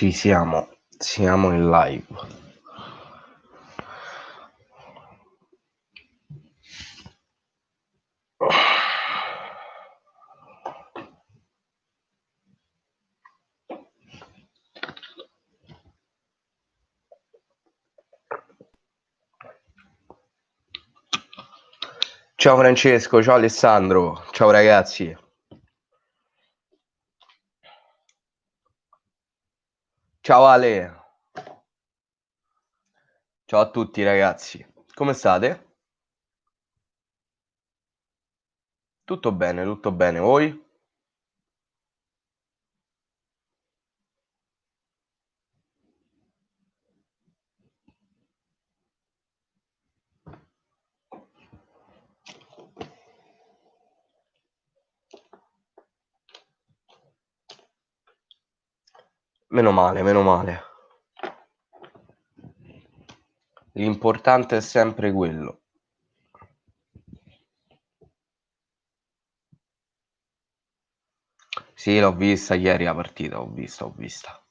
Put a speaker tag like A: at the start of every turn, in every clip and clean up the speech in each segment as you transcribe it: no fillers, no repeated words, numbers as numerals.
A: Ci siamo in live. Ciao Francesco, ciao Alessandro, ciao ragazzi. Ciao Ale, ciao a tutti ragazzi. Come state? Tutto bene, voi? Meno male, meno male. L'importante è sempre quello. Sì, l'ho vista ieri la partita, ho vista.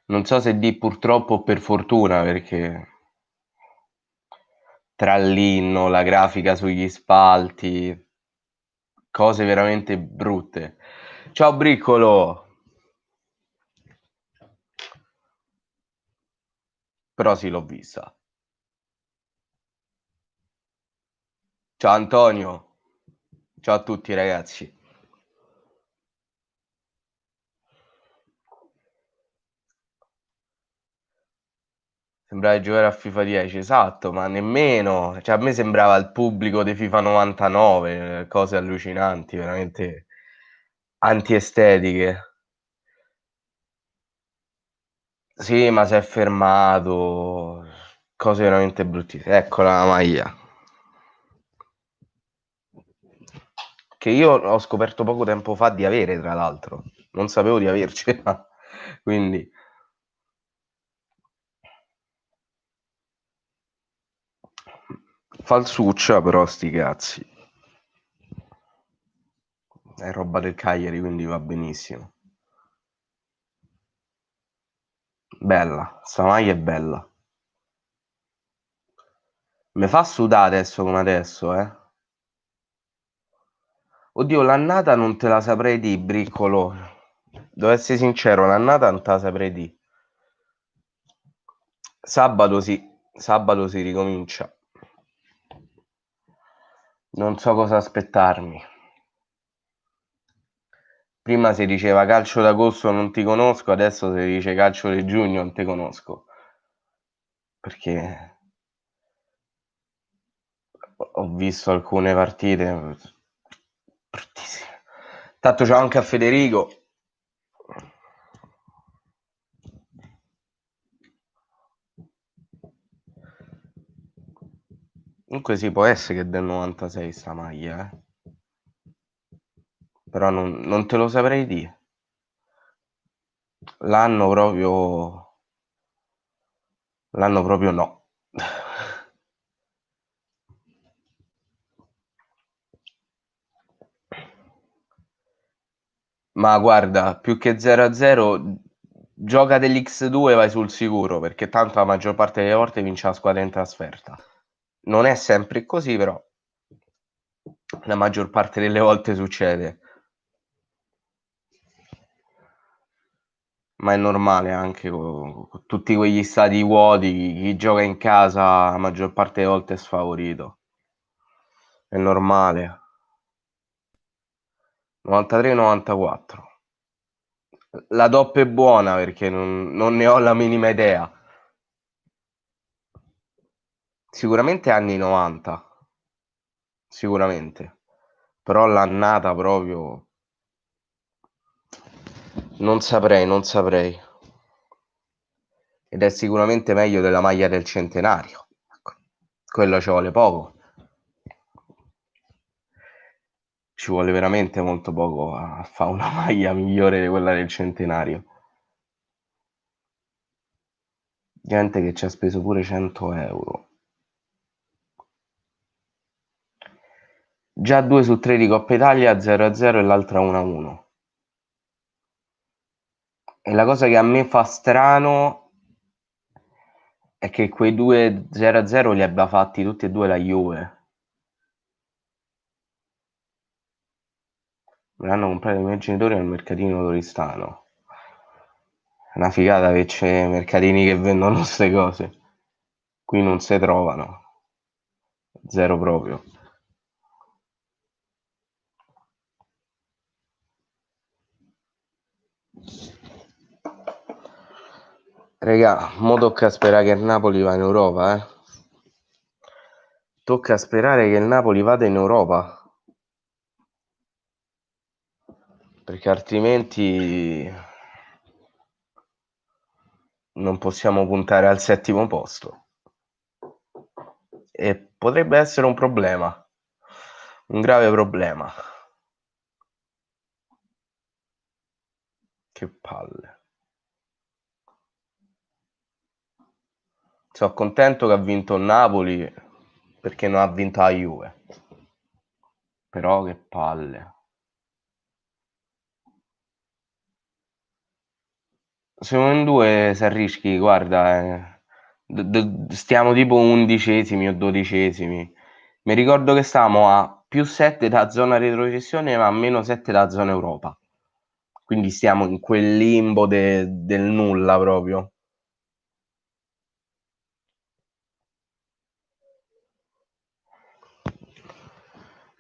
A: Non so se di purtroppo o per fortuna, perché tra l'inno, la grafica sugli spalti, cose veramente brutte. Ciao Briccolo! Però sì, l'ho vista. Ciao Antonio, ciao a tutti ragazzi. Sembrava di giocare a FIFA 10, esatto, ma nemmeno. Cioè, a me sembrava il pubblico di FIFA 99, cose allucinanti, veramente antiestetiche. Sì, ma si è fermato, cose veramente bruttissime. Eccola la maglia. Che io ho scoperto poco tempo fa di avere, tra l'altro. Non sapevo di avercela. Quindi, falsuccia, però sti cazzi. È roba del Cagliari, quindi va benissimo. Bella, sta maglia è bella. Me fa sudare adesso come adesso, eh. Oddio, l'annata non te la saprei di, Briccolo. Devo essere sincero, l'annata non te la saprei di. Sabato si ricomincia. Non so cosa aspettarmi. Prima si diceva calcio d'agosto non ti conosco, adesso si dice calcio di giugno non ti conosco. Perché ho visto alcune partite bruttissime. Tanto c'ho anche a Federico. Comunque sì, può essere che è del 96 sta maglia, però non te lo saprei dire. L'anno proprio, l'anno proprio no. Ma guarda, più che 0-0, gioca dell'X2 vai sul sicuro, perché tanto la maggior parte delle volte vince la squadra in trasferta. Non è sempre così, però la maggior parte delle volte succede. Ma è normale anche con tutti quegli stadi vuoti, chi gioca in casa la maggior parte delle volte è sfavorito. È normale. 93-94. La DOP è buona perché non ne ho la minima idea. Sicuramente anni 90, sicuramente. Però l'annata proprio non saprei. Ed è sicuramente meglio della maglia del centenario. Ecco, quello ci vuole poco. Ci vuole veramente molto poco a fare una maglia migliore di quella del centenario. Gente che ci ha speso pure 100 euro. Già 2 su 3 di Coppa Italia 0-0 e l'altra 1-1. E la cosa che a me fa strano è che quei 2 0-0 li abbia fatti tutti e due la Juve. Me l'hanno comprato i miei genitori al mercatino Toristano. È una figata che c'è mercatini che vendono queste cose. Qui non si trovano. Zero proprio. Regà, mo tocca sperare che il Napoli va in Europa, eh. Tocca sperare che il Napoli vada in Europa. Perché altrimenti non possiamo puntare al settimo posto. E potrebbe essere un problema. Un grave problema. Che palle. Sono contento che ha vinto il Napoli perché non ha vinto la Juve. Però che palle. Siamo in due, si arrischi, guarda, stiamo tipo 11esimi o 12esimi. Mi ricordo che stavamo a più 7 da zona retrocessione, ma a meno 7 da zona Europa. Quindi stiamo in quel limbo del nulla proprio.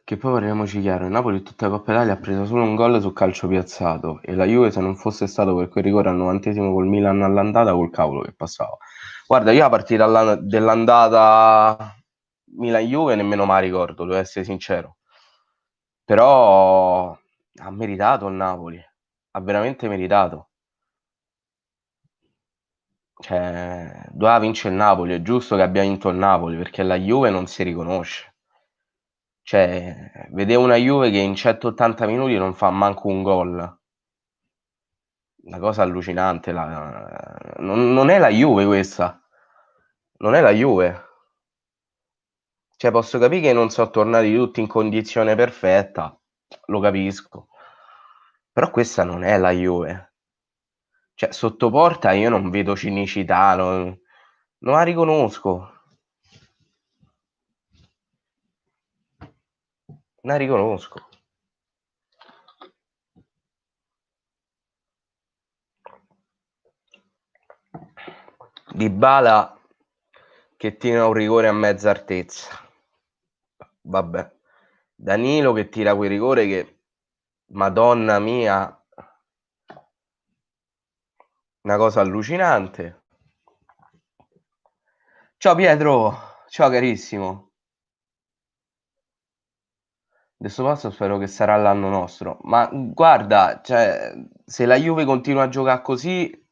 A: Che poi parliamoci chiaro, il Napoli in tutta la Coppa Italia ha preso solo un gol su calcio piazzato e la Juve, se non fosse stato per quel rigore al 90esimo col Milan all'andata, col cavolo che passava. Guarda, io la partita dell'andata Milan-Juve nemmeno me la ricordo, devo essere sincero. Però ha meritato il Napoli, ha veramente meritato. Cioè, doveva vincere il Napoli, è giusto che abbia vinto il Napoli perché la Juve non si riconosce. Cioè, vedevo una Juve che in 180 minuti non fa manco un gol. Una cosa allucinante. Non è la Juve questa. Non è la Juve. Cioè, posso capire che non sono tornati tutti in condizione perfetta. Lo capisco. Però questa non è la Juve. Cioè, sotto porta io non vedo cinicità, non la riconosco. Non la riconosco. Dybala che tira un rigore a mezza altezza. Vabbè. Danilo che tira quel rigore che, Madonna mia, una cosa allucinante. Ciao Pietro, ciao carissimo. Adesso passo spero che sarà l'anno nostro. Ma guarda, cioè, se la Juve continua a giocare così,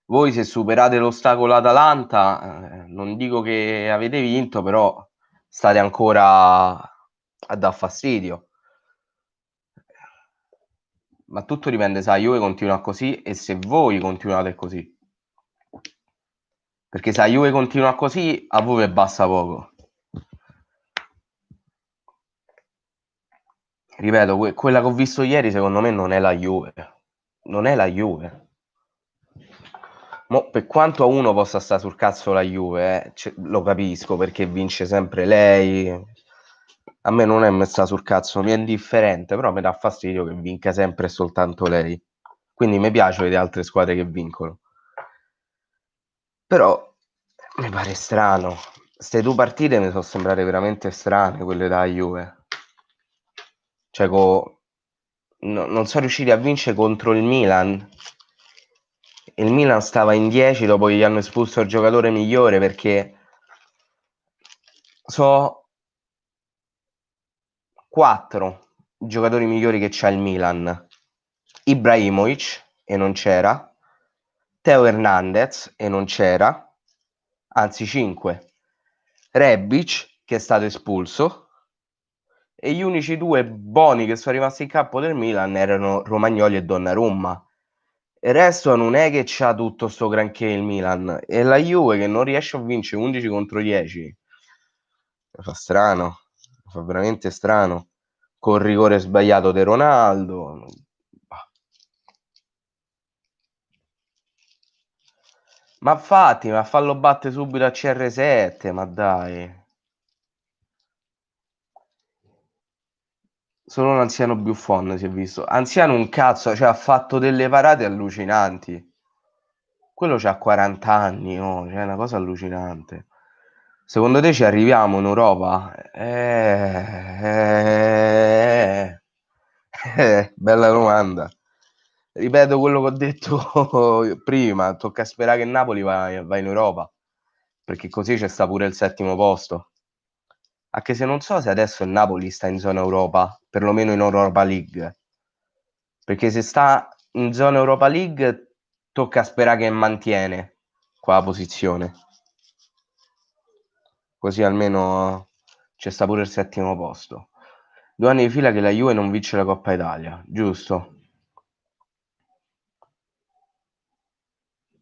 A: voi se superate l'ostacolo Atalanta, non dico che avete vinto, però state ancora a dar fastidio. Ma tutto dipende se la Juve continua così e se voi continuate così. Perché se la Juve continua così, a voi vi basta poco. Ripeto, quella che ho visto ieri secondo me non è la Juve. Non è la Juve. Mo, per quanto a uno possa stare sul cazzo la Juve, lo capisco perché vince sempre lei. A me non è messa sul cazzo, mi è indifferente, però mi dà fastidio che vinca sempre e soltanto lei. Quindi mi piace vedere altre squadre che vincono. Però mi pare strano. Queste due partite mi sono sembrate veramente strane, quelle da Juve. Cioè, non sono riusciti a vincere contro il Milan. Il Milan stava in 10 dopo che gli hanno espulso il giocatore migliore perché so 4 giocatori migliori che c'ha il Milan. Ibrahimovic e non c'era, Teo Hernandez e non c'era, anzi 5. Rebic che è stato espulso e gli unici due buoni che sono rimasti in campo del Milan erano Romagnoli e Donnarumma. Il resto non è che c'ha tutto sto granché il Milan e la Juve che non riesce a vincere 11 contro 10 fa strano, fa veramente strano. Col rigore sbagliato di Ronaldo. Ma infatti, ma fallo battere subito a CR7, ma dai. Solo l'anziano Buffon si è visto. Anziano un cazzo, cioè ha fatto delle parate allucinanti. Quello c'ha 40 anni, oh, cioè è una cosa allucinante. Secondo te ci arriviamo in Europa? Bella domanda. Ripeto quello che ho detto prima, tocca sperare che Napoli va in Europa, perché così c'è sta pure il settimo posto. Anche se non so se adesso il Napoli sta in zona Europa, perlomeno in Europa League. Perché se sta in zona Europa League tocca sperare che mantiene qua posizione. Così almeno c'è sta pure il settimo posto. 2 anni di fila che la Juve non vince la Coppa Italia, giusto?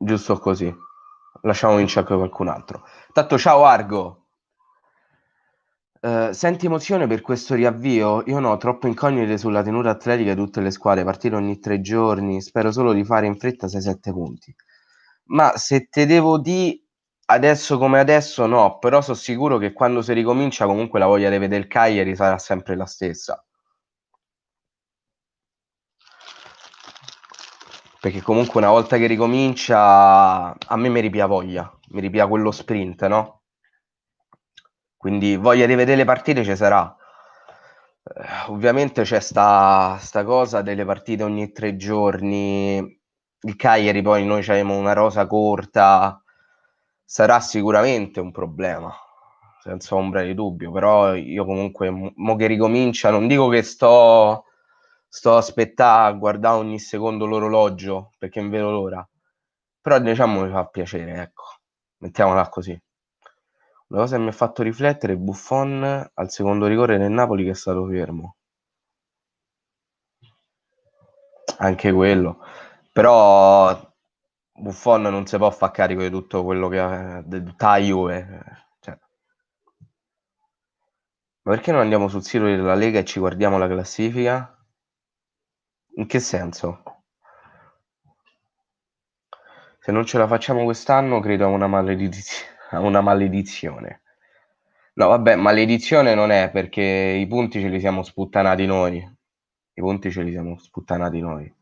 A: Giusto così. Lasciamo vincere anche qualcun altro. Tanto ciao Argo. Senti emozione per questo riavvio? Io no, troppo incognite sulla tenuta atletica di tutte le squadre, partire ogni 3 giorni, spero solo di fare in fretta 6-7 punti. Ma se te devo dire adesso come adesso no, però sono sicuro che quando si ricomincia comunque la voglia di vedere il Cagliari sarà sempre la stessa. Perché comunque una volta che ricomincia a me mi ripia voglia, mi ripia quello sprint, no? Quindi voglia di vedere le partite ci sarà. Ovviamente c'è sta cosa delle partite ogni 3 giorni. Il Cagliari poi noi abbiamo una rosa corta, sarà sicuramente un problema, senza ombra di dubbio, però io comunque mo che ricomincia, non dico che sto a aspettare a guardare ogni secondo l'orologio perché non vedo l'ora, però diciamo mi fa piacere, ecco, mettiamola così. Una cosa che mi ha fatto riflettere è Buffon al secondo rigore del Napoli che è stato fermo. Anche quello. Però Buffon non si può far carico di tutto quello che ha di tutta la Juve. Cioè, ma perché non andiamo sul sito della Lega e ci guardiamo la classifica? In che senso? Se non ce la facciamo quest'anno, credo a una maledizione. No, vabbè, maledizione non è perché i punti ce li siamo sputtanati noi. I punti ce li siamo sputtanati noi.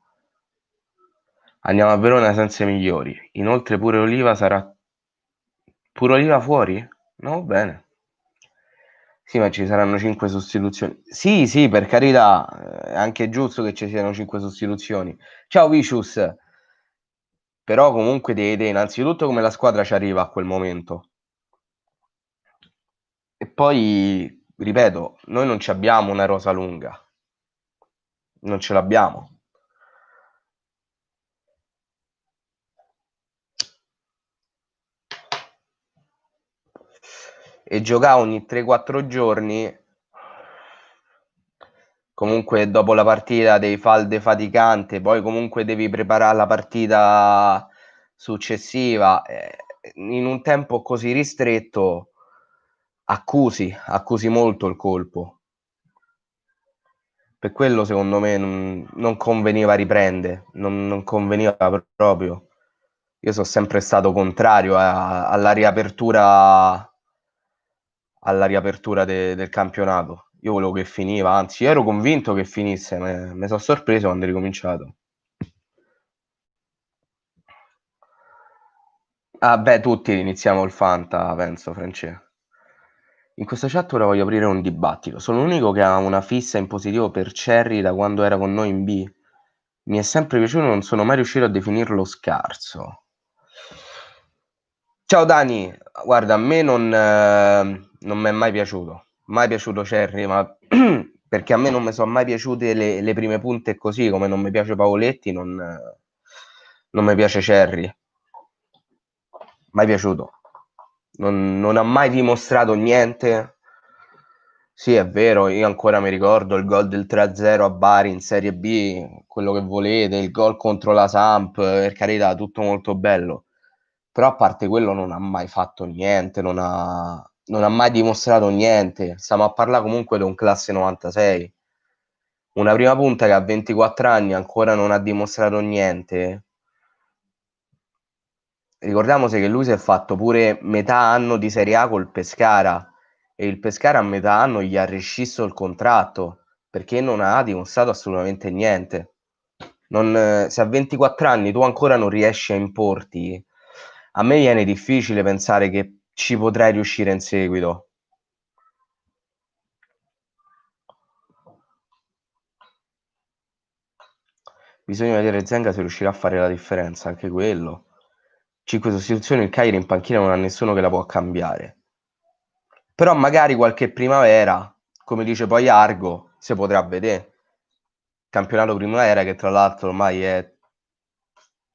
A: Andiamo a Verona senza i migliori. Inoltre pure Oliva sarà. Pure Oliva fuori? No, va bene. Sì, ma ci saranno 5 sostituzioni. Sì, sì, per carità, è anche giusto che ci siano 5 sostituzioni. Ciao Vicius. Però comunque devi vedere innanzitutto come la squadra ci arriva a quel momento. E poi, ripeto, noi non ci abbiamo una rosa lunga. Non ce l'abbiamo. E giocare ogni 3-4 giorni, comunque dopo la partita devi fare il defaticante, poi comunque devi preparare la partita successiva, in un tempo così ristretto accusi molto il colpo. Per quello secondo me non conveniva riprendere, non conveniva proprio. Io sono sempre stato contrario alla riapertura del campionato. Io volevo che finiva, anzi ero convinto che finisse, mi sono sorpreso quando è ricominciato. Ah beh, tutti iniziamo il Fanta, penso, Francesco. In questa chat ora voglio aprire un dibattito. Sono l'unico che ha una fissa in positivo per Cherry da quando era con noi in B. Mi è sempre piaciuto, non sono mai riuscito a definirlo scarso. Ciao Dani, guarda, a me non mi è mai piaciuto Cherry, ma perché a me non mi sono mai piaciute le prime punte così, come non mi piace Pavoletti, non mi piace Cherry, mai piaciuto. Non ha mai dimostrato niente. Sì, è vero, io ancora mi ricordo il gol del 3-0 a Bari in Serie B, quello che volete, il gol contro la Samp, per carità, tutto molto bello. Però a parte quello non ha mai fatto niente, non ha mai dimostrato niente. Stiamo a parlare comunque di un classe 96. Una prima punta che a 24 anni ancora non ha dimostrato niente. Ricordiamoci che lui si è fatto pure metà anno di Serie A col Pescara e il Pescara a metà anno gli ha rescisso il contratto perché non ha dimostrato assolutamente niente. Se a 24 anni tu ancora non riesci a importi, a me viene difficile pensare che ci potrai riuscire in seguito. Bisogna vedere Zenga se riuscirà a fare la differenza, anche quello. 5 sostituzioni, il Cagliari in panchina non ha nessuno che la può cambiare. Però magari qualche primavera, come dice poi Argo, si potrà vedere. Campionato primavera che tra l'altro ormai è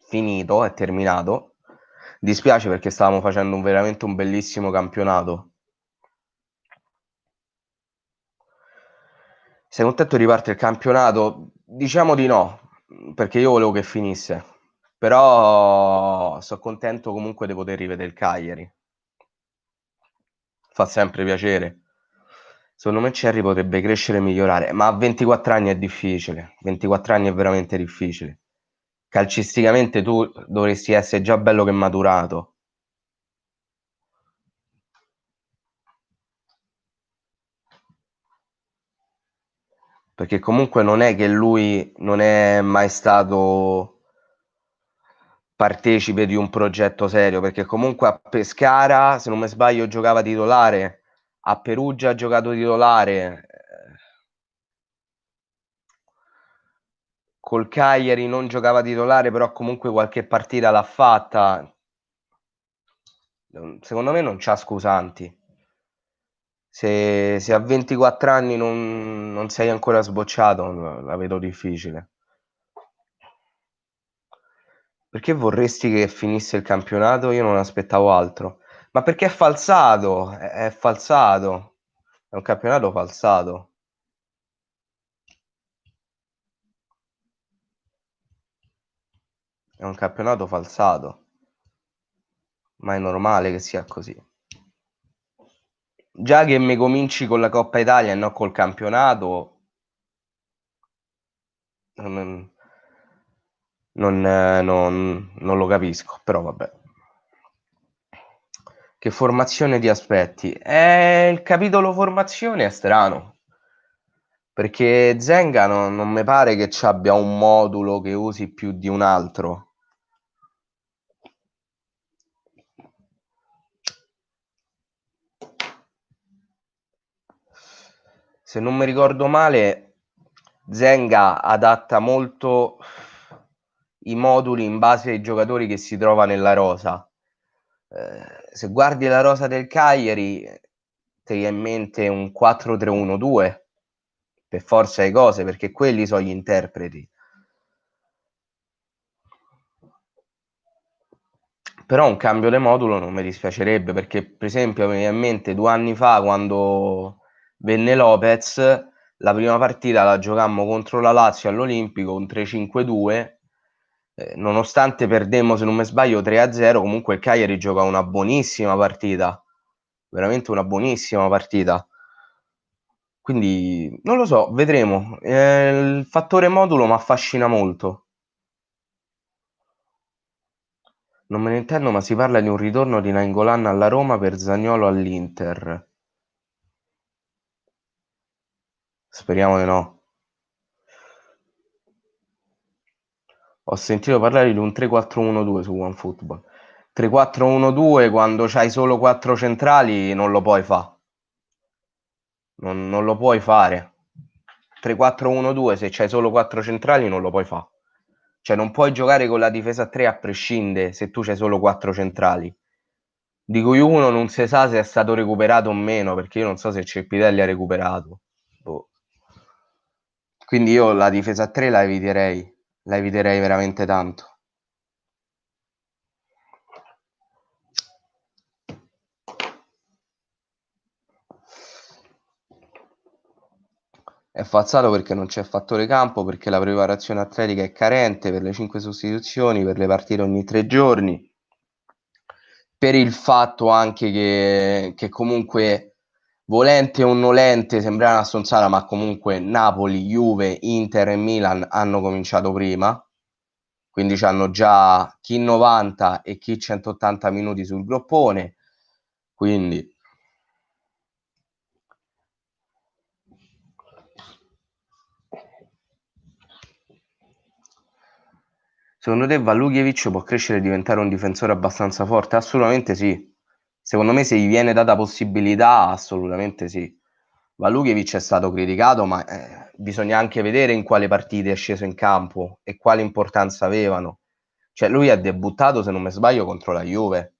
A: finito, è terminato. Dispiace perché stavamo facendo veramente un bellissimo campionato. Sei contento di riparte il campionato? Diciamo di no, perché io volevo che finisse. Però sono contento comunque di poter rivedere il Cagliari. Fa sempre piacere. Secondo me Cherry potrebbe crescere e migliorare, ma a 24 anni è difficile. 24 anni è veramente difficile. Calcisticamente tu dovresti essere già bello che maturato. Perché comunque non è che lui non è mai stato partecipe di un progetto serio, perché comunque a Pescara, se non mi sbaglio, giocava titolare, a Perugia ha giocato titolare, col Cagliari non giocava titolare, però comunque qualche partita l'ha fatta. Secondo me non c'ha scusanti. Se a 24 anni non sei ancora sbocciato, la vedo difficile. Perché vorresti che finisse il campionato? Io non aspettavo altro. Ma perché è falsato? È falsato. È un campionato falsato. È un campionato falsato. Ma è normale che sia così. Già che mi cominci con la Coppa Italia e non col campionato, non, non lo capisco, però vabbè. Che formazione ti aspetti? Il capitolo formazione è strano, perché Zenga non mi pare che ci abbia un modulo che usi più di un altro. Se non mi ricordo male, Zenga adatta molto i moduli in base ai giocatori che si trova nella rosa. Se guardi la rosa del Cagliari, ti viene in mente un 4-3-1-2 per forza di cose, perché quelli sono gli interpreti. Però un cambio di modulo non mi dispiacerebbe, perché per esempio mi viene in mente 2 anni fa, quando venne Lopez, la prima partita la giocammo contro la Lazio all'Olimpico, un 3-5-2, nonostante perdemmo, se non mi sbaglio, 3-0, comunque il Cagliari gioca una buonissima partita, veramente una buonissima partita. Quindi non lo so, vedremo. Il fattore modulo mi affascina molto. Non me ne intendo, ma si parla di un ritorno di Nainggolan alla Roma per Zaniolo all'Inter. Speriamo di no. Ho sentito parlare di un 3-4-1-2 su OneFootball. 3-4-1-2 quando c'hai solo 4 centrali non lo puoi fare. Non lo puoi fare. 3-4-1-2 se c'hai solo 4 centrali non lo puoi fare. Cioè non puoi giocare con la difesa a 3 a prescindere se tu c'hai solo 4 centrali. Di cui uno non si sa se è stato recuperato o meno, perché io non so se Cepitelli ha recuperato. Boh. Quindi io la difesa a 3 la eviterei veramente tanto. È falsato perché non c'è fattore campo, perché la preparazione atletica è carente per le 5 sostituzioni, per le partite ogni 3 giorni, per il fatto anche che comunque volente o nolente sembra una stronzata, ma comunque Napoli, Juve, Inter e Milan hanno cominciato prima. quindi hanno già chi 90 e chi 180 minuti sul groppone, quindi secondo te Valujevic può crescere e diventare un difensore abbastanza forte? Assolutamente sì. Secondo me se gli viene data possibilità, assolutamente sì. Valujevic è stato criticato, ma bisogna anche vedere in quale partite è sceso in campo e quale importanza avevano. Cioè lui ha debuttato, se non mi sbaglio, contro la Juve,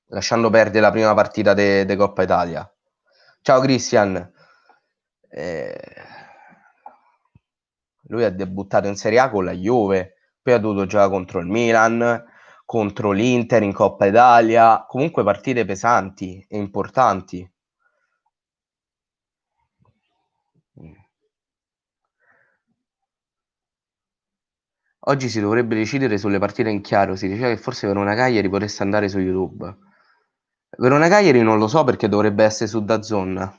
A: lasciando perdere la prima partita de Coppa Italia. Ciao Christian. Eh, Lui ha debuttato in Serie A con la Juve, poi ha dovuto giocare contro il Milan, contro l'Inter in Coppa Italia, comunque partite pesanti e importanti. Oggi si dovrebbe decidere sulle partite in chiaro, si diceva che forse Verona Cagliari potesse andare su YouTube. Verona Cagliari non lo so perché dovrebbe essere su DAZN,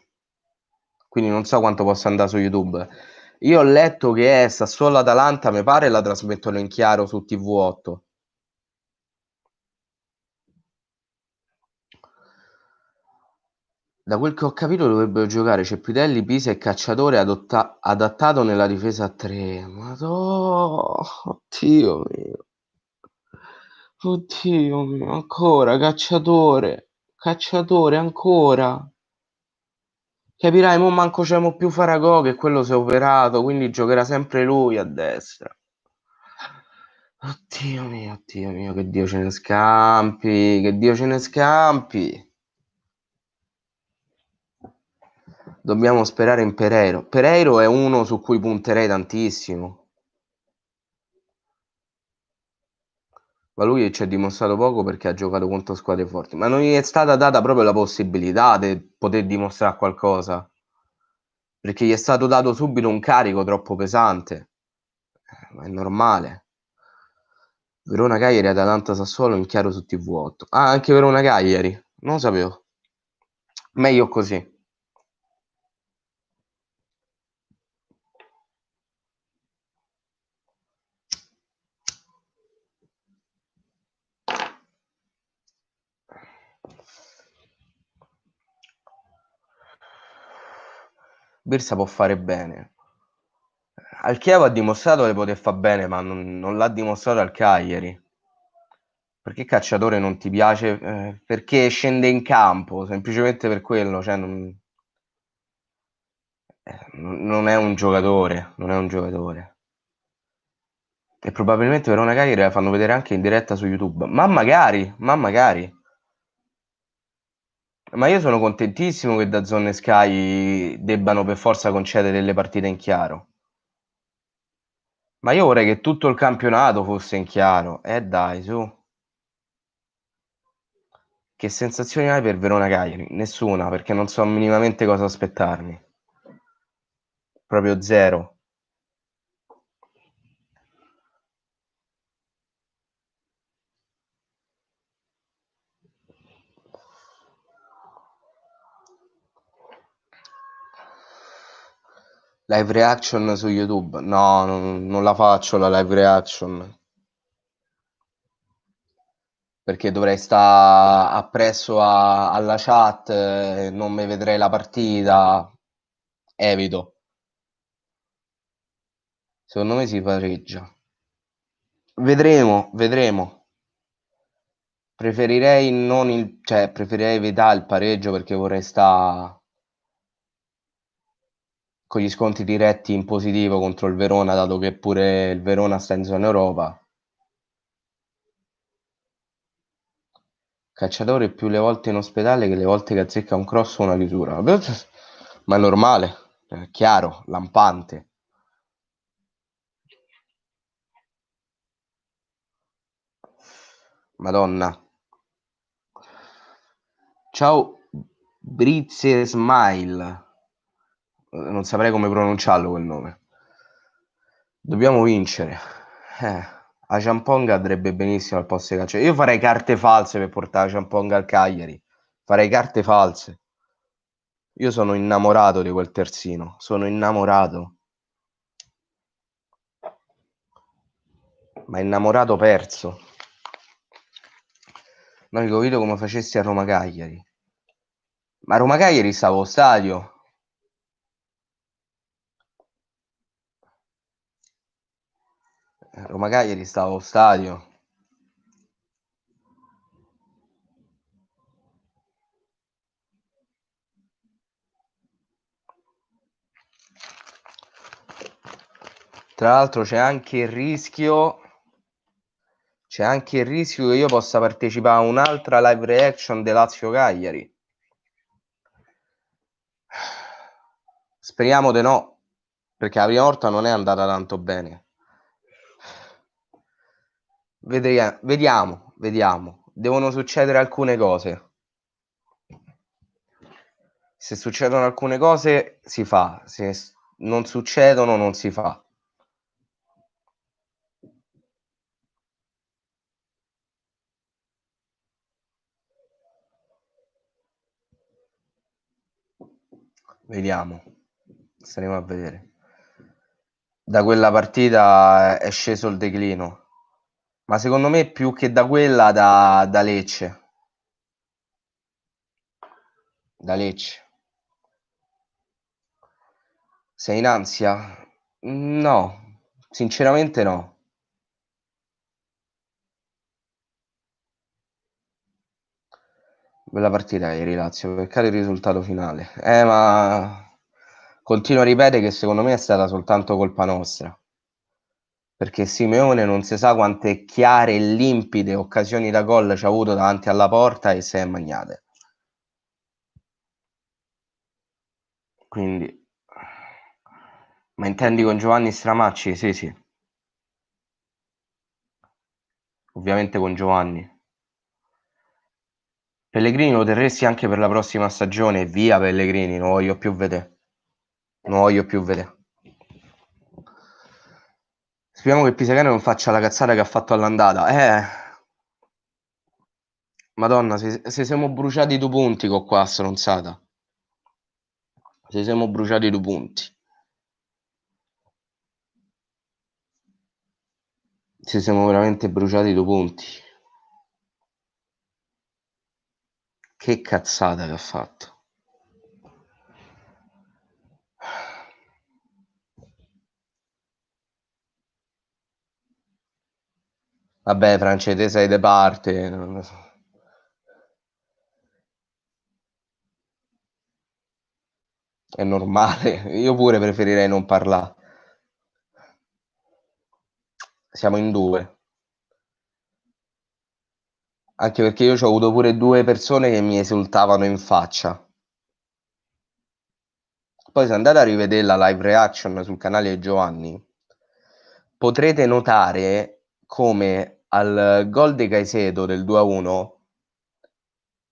A: quindi non so quanto possa andare su YouTube. Io ho letto che è Sassuolo Atalanta, mi pare, la trasmettono in chiaro su TV8. Da quel che ho capito dovrebbero giocare Cepitelli, Pisa e Cacciatore adattato nella difesa a 3. Madò, oddio mio, oddio mio, ancora Cacciatore ancora. Capirai, mo manco c'è più Faragò che quello si è operato, quindi giocherà sempre lui a destra. Oddio mio, che Dio ce ne scampi, che Dio ce ne scampi. Dobbiamo sperare in Pereiro. Pereiro è uno su cui punterei tantissimo. Ma lui ci ha dimostrato poco perché ha giocato contro squadre forti, ma non gli è stata data proprio la possibilità di poter dimostrare qualcosa, perché gli è stato dato subito un carico troppo pesante. Ma è normale. Verona Cagliari, Atalanta Sassuolo in chiaro su TV8. Ah, anche Verona Cagliari, non lo sapevo. Meglio così. Birsa può fare bene. Al Chievo ha dimostrato che poter fare bene, ma non l'ha dimostrato al Cagliari. Perché Cacciatore non ti piace? Perché scende in campo, semplicemente per quello. Cioè non è un giocatore, non è un giocatore. E probabilmente Verona Cagliari la fanno vedere anche in diretta su YouTube. Ma magari, ma magari. Ma io sono contentissimo che DAZN e Sky debbano per forza concedere delle partite in chiaro. Ma io vorrei che tutto il campionato fosse in chiaro. Dai, su. Che sensazioni hai per Verona Cagliari? Nessuna, perché non so minimamente cosa aspettarmi. Proprio zero. Live reaction su YouTube? No, non la faccio la live reaction. Perché dovrei stare appresso alla chat, non mi vedrei la partita. Evito. Secondo me si pareggia. Vedremo, vedremo. Preferirei non il, cioè preferirei evitare il pareggio perché vorrei stare con gli scontri diretti in positivo contro il Verona, dato che pure il Verona sta in zona Europa. Cacciatore più le volte in ospedale che le volte che azzecca un cross o una chiusura. Ma è normale, è chiaro, lampante. Madonna. Ciao Brizze Smile. Non saprei come pronunciarlo quel nome. Dobbiamo vincere. A Ciamponga andrebbe benissimo al posto di Cacciatore. Io farei carte false per portare Ciamponga al Cagliari. Farei carte false. Io sono innamorato di quel terzino. Sono innamorato. Ma innamorato perso. Non ho capito come facessi a Roma Cagliari. Ma a Roma Cagliari stavo allo stadio. Roma Cagliari stavo allo stadio. Tra l'altro c'è anche il rischio che io possa partecipare a un'altra live reaction di Lazio Cagliari. Speriamo di no, perché la prima volta non è andata tanto bene. Vediamo. Devono succedere alcune cose. Se succedono alcune cose si fa, se non succedono non si fa. Vediamo, staremo a vedere. Da quella partita è sceso il declino, ma secondo me più che da quella da Lecce. Da Lecce. Sei in ansia? No, sinceramente no. Bella partita ieri Lazio, peccato il risultato finale. Ma continuo a ripetere che secondo me è stata soltanto colpa nostra. Perché Simeone non si sa quante chiare e limpide occasioni da gol ci ha avuto davanti alla porta e se è magnate. Quindi, ma intendi con Giovanni Stramacci? Sì, sì, ovviamente con Giovanni. Pellegrini lo terresti anche per la prossima stagione? Via Pellegrini, non voglio più vedere. Non voglio più vedere. Speriamo che Pisacane non faccia la cazzata che ha fatto all'andata. Madonna, se siamo bruciati 2 punti con qua stronzata. Se siamo bruciati 2 punti. Se siamo veramente bruciati 2 punti. Che cazzata che ha fatto. Vabbè, Francesco, sei de parte. È normale. Io pure preferirei non parlare. Siamo in 2. Anche perché io ho avuto pure 2 persone che mi esultavano in faccia. Poi se andate a rivedere la live reaction sul canale di Giovanni, potrete notare come al gol di Caicedo del 2-1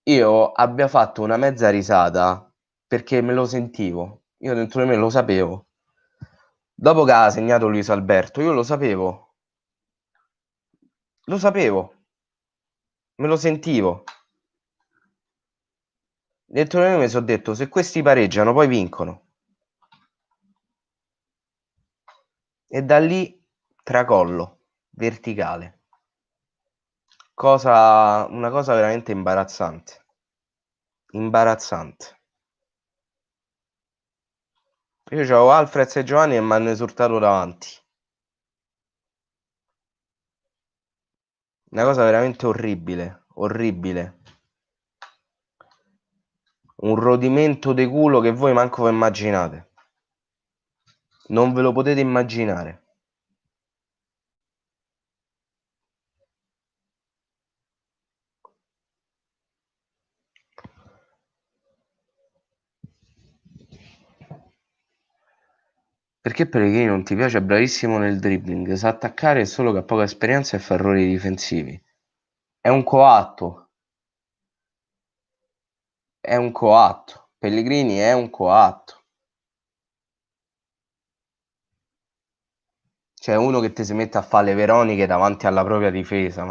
A: io abbia fatto una mezza risata perché me lo sentivo. Io dentro di me lo sapevo. Dopo che ha segnato Luis Alberto, io lo sapevo. Lo sapevo. Me lo sentivo. Dentro di me mi sono detto, se questi pareggiano poi vincono. E da lì tracollo verticale. Una cosa veramente imbarazzante. Imbarazzante. Io c'avevo Alfred e Giovanni e mi hanno esultato davanti. Una cosa veramente orribile. Orribile. Un rodimento de culo che voi manco vi immaginate. Non ve lo potete immaginare. Perché Pellegrini non ti piace? È bravissimo nel dribbling, sa attaccare solo che ha poca esperienza e fa errori difensivi. È un coatto. È un coatto. Pellegrini è un coatto. C'è uno che ti si mette a fare le veroniche davanti alla propria difesa,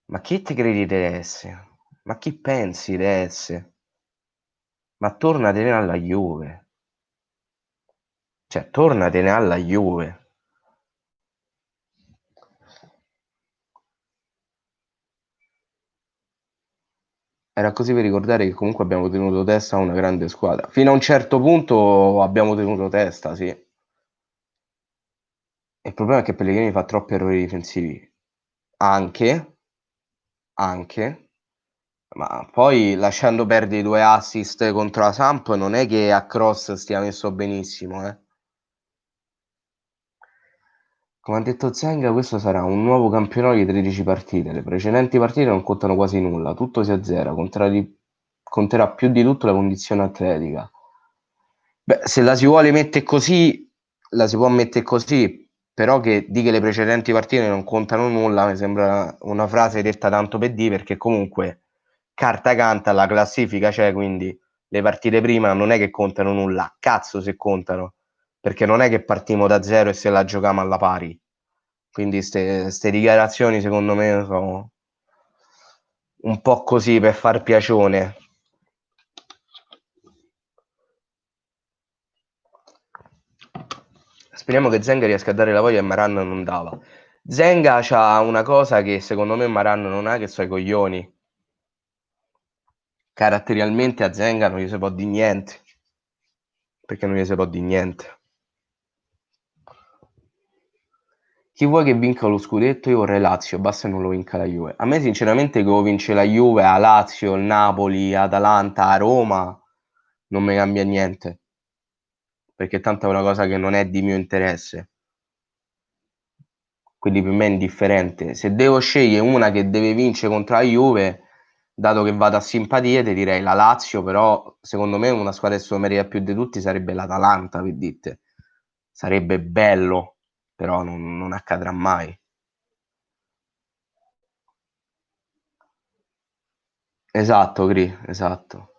A: ma chi ti credi di essere? Ma chi pensi di essere? Ma tornatene alla Juve. Cioè, tornatene alla Juve. Era così per ricordare che comunque abbiamo tenuto testa a una grande squadra. Fino a un certo punto abbiamo tenuto testa, sì. Il problema è che Pellegrini fa troppi errori difensivi. Anche, anche, ma poi lasciando perdere i 2 assist contro la Samp, non è che a Cross stia messo benissimo, eh. Come ha detto Zenga, questo sarà un nuovo campionato di 13 partite. Le precedenti partite non contano quasi nulla, tutto si azzera, conterà più di tutto la condizione atletica. Beh, se la si vuole mettere così, la si può mettere così, però che di che le precedenti partite non contano nulla, mi sembra una frase detta tanto per dire, perché comunque carta canta, la classifica c'è, quindi le partite prima non è che contano nulla, cazzo se contano, perché non è che partiamo da zero e se la giochiamo alla pari. Quindi ste dichiarazioni secondo me sono un po' così per far piacione. Speriamo che Zenga riesca a dare la voglia e Maran non dava. Zenga c'ha una cosa che secondo me Maran non ha, che so i coglioni. Caratterialmente a Zenga non gli si può di niente. Perché non gli si può di niente. Chi vuoi che vinca lo scudetto? Io vorrei Lazio, basta che non lo vinca la Juve. A me sinceramente che lo vince la Juve, a Lazio, il Napoli, Atalanta, a Roma, non mi cambia niente. Perché tanto è una cosa che non è di mio interesse. Quindi per me è indifferente. Se devo scegliere una che deve vincere contro la Juve, dato che vado a simpatie, ti direi la Lazio, però secondo me una squadra che se lo merita più di tutti sarebbe l'Atalanta, per dite. Sarebbe bello, però non accadrà mai. Esatto, Gri, esatto.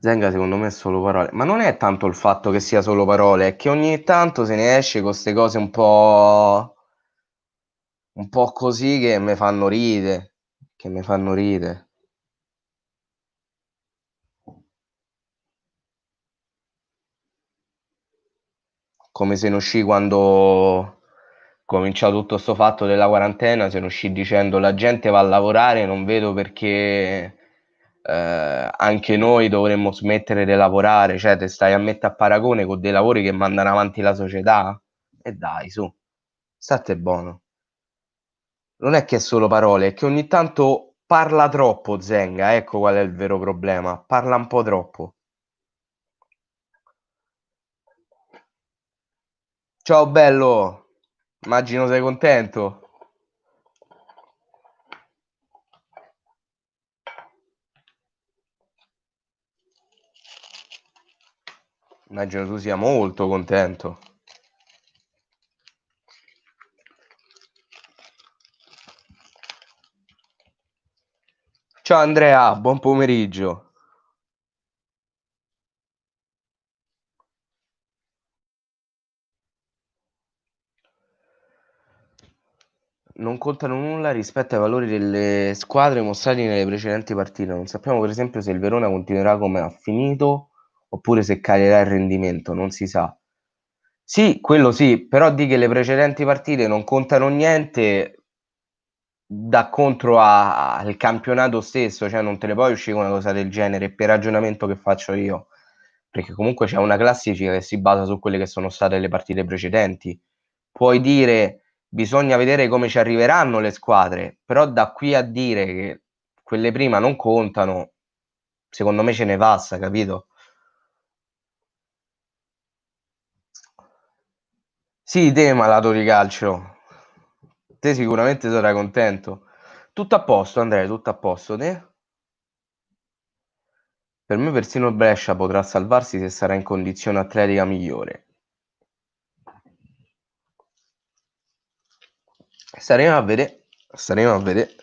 A: Zenga secondo me è solo parole, ma non è tanto il fatto che sia solo parole, è che ogni tanto se ne esce con queste cose un po' così che mi fanno ridere, che mi fanno ridere. Come se ne uscì quando cominciò tutto sto fatto della quarantena, se ne uscì dicendo la gente va a lavorare, non vedo perché anche noi dovremmo smettere di lavorare, cioè te stai a mettere a paragone con dei lavori che mandano avanti la società? E dai, su, state buono. Non è che è solo parole, è che ogni tanto parla troppo Zenga, ecco qual è il vero problema, parla un po' troppo. Ciao bello, immagino sei contento. Immagino tu sia molto contento. Ciao Andrea, buon pomeriggio. Non contano nulla rispetto ai valori delle squadre mostrati nelle precedenti partite. Non sappiamo per esempio se il Verona continuerà come ha finito oppure se calerà il rendimento, non si sa. Sì, quello sì, però di che le precedenti partite non contano niente da contro al campionato stesso, cioè non te ne puoi uscire con una cosa del genere per ragionamento che faccio io, perché comunque c'è una classifica che si basa su quelle che sono state le partite precedenti. Puoi dire bisogna vedere come ci arriveranno le squadre, però da qui a dire che quelle prima non contano, secondo me ce ne passa, capito? Sì, te malato di calcio, te sicuramente sarai contento. Tutto a posto, Andrea, tutto a posto, te? Per me persino il Brescia potrà salvarsi se sarà in condizione atletica migliore. Staremo a vedere. Staremo a vedere.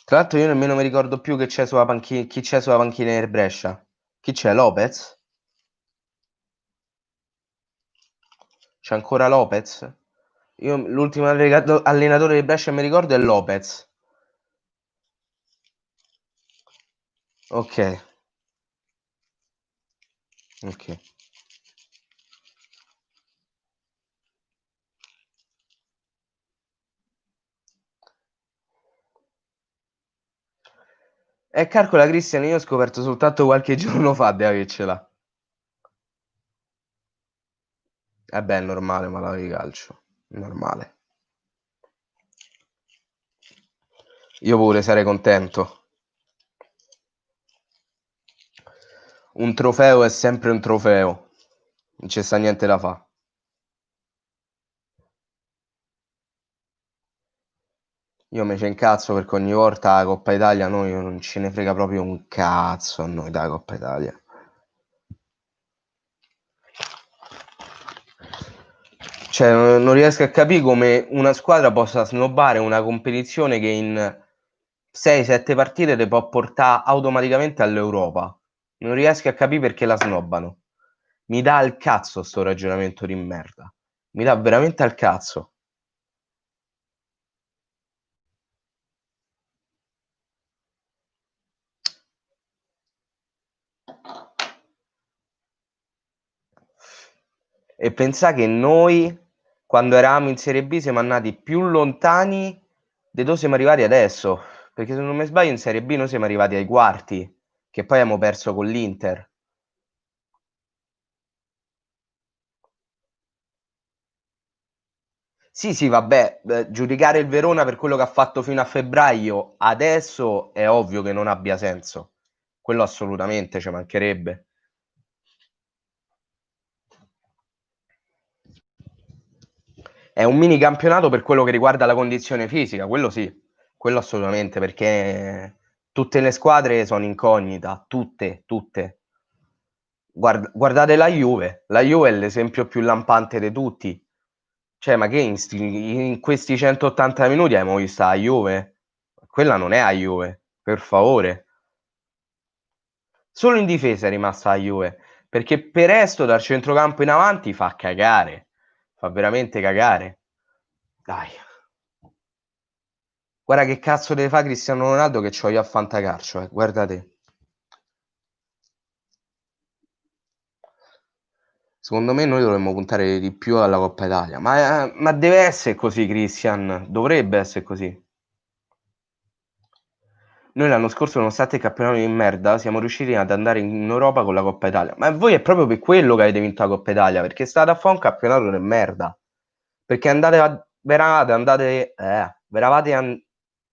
A: Tra l'altro io nemmeno mi ricordo più che c'è sulla chi c'è sulla panchina del Brescia. Chi c'è? Lopez? C'è ancora Lopez? Io l'ultimo allenatore del Brescia mi ricordo è Lopez. Ok, ok. calcola Cristian, io ho scoperto soltanto qualche giorno fa di avercela. Beh, è normale, malato di calcio. Normale. Io pure sarei contento. Un trofeo è sempre un trofeo. Non c'è sta niente da fa. Io me ce incazzo perché ogni volta la Coppa Italia noi non ce ne frega proprio un cazzo a noi dalla Coppa Italia. Cioè, non riesco a capire come una squadra possa snobbare una competizione che in 6-7 partite ti può portare automaticamente all'Europa. Non riesco a capire perché la snobbano. Mi dà al cazzo sto ragionamento di merda. Mi dà veramente al cazzo. E pensà che noi, quando eravamo in Serie B, siamo andati più lontani di dove siamo arrivati adesso. Perché se non mi sbaglio in Serie B noi siamo arrivati ai quarti, che poi abbiamo perso con l'Inter. Sì, sì, vabbè, giudicare il Verona per quello che ha fatto fino a febbraio, adesso è ovvio che non abbia senso. Quello assolutamente ci mancherebbe. È un mini campionato per quello che riguarda la condizione fisica, quello sì, quello assolutamente, perché tutte le squadre sono incognita, tutte, tutte. Guardate la Juve è l'esempio più lampante di tutti. Cioè, ma che in questi 180 minuti abbiamo visto la Juve? Quella non è la Juve, per favore. Solo in difesa è rimasta la Juve, perché per resto dal centrocampo in avanti fa cagare, fa veramente cagare. Dai. Guarda che cazzo deve fare Cristiano Ronaldo che c'ho io a Fantacalcio, guarda te. Secondo me noi dovremmo puntare di più alla Coppa Italia, ma deve essere così, Christian, dovrebbe essere così. Noi l'anno scorso, nonostante il campionato di merda, siamo riusciti ad andare in Europa con la Coppa Italia. Ma voi è proprio per quello che avete vinto la Coppa Italia, perché state a fare un campionato di merda. Perché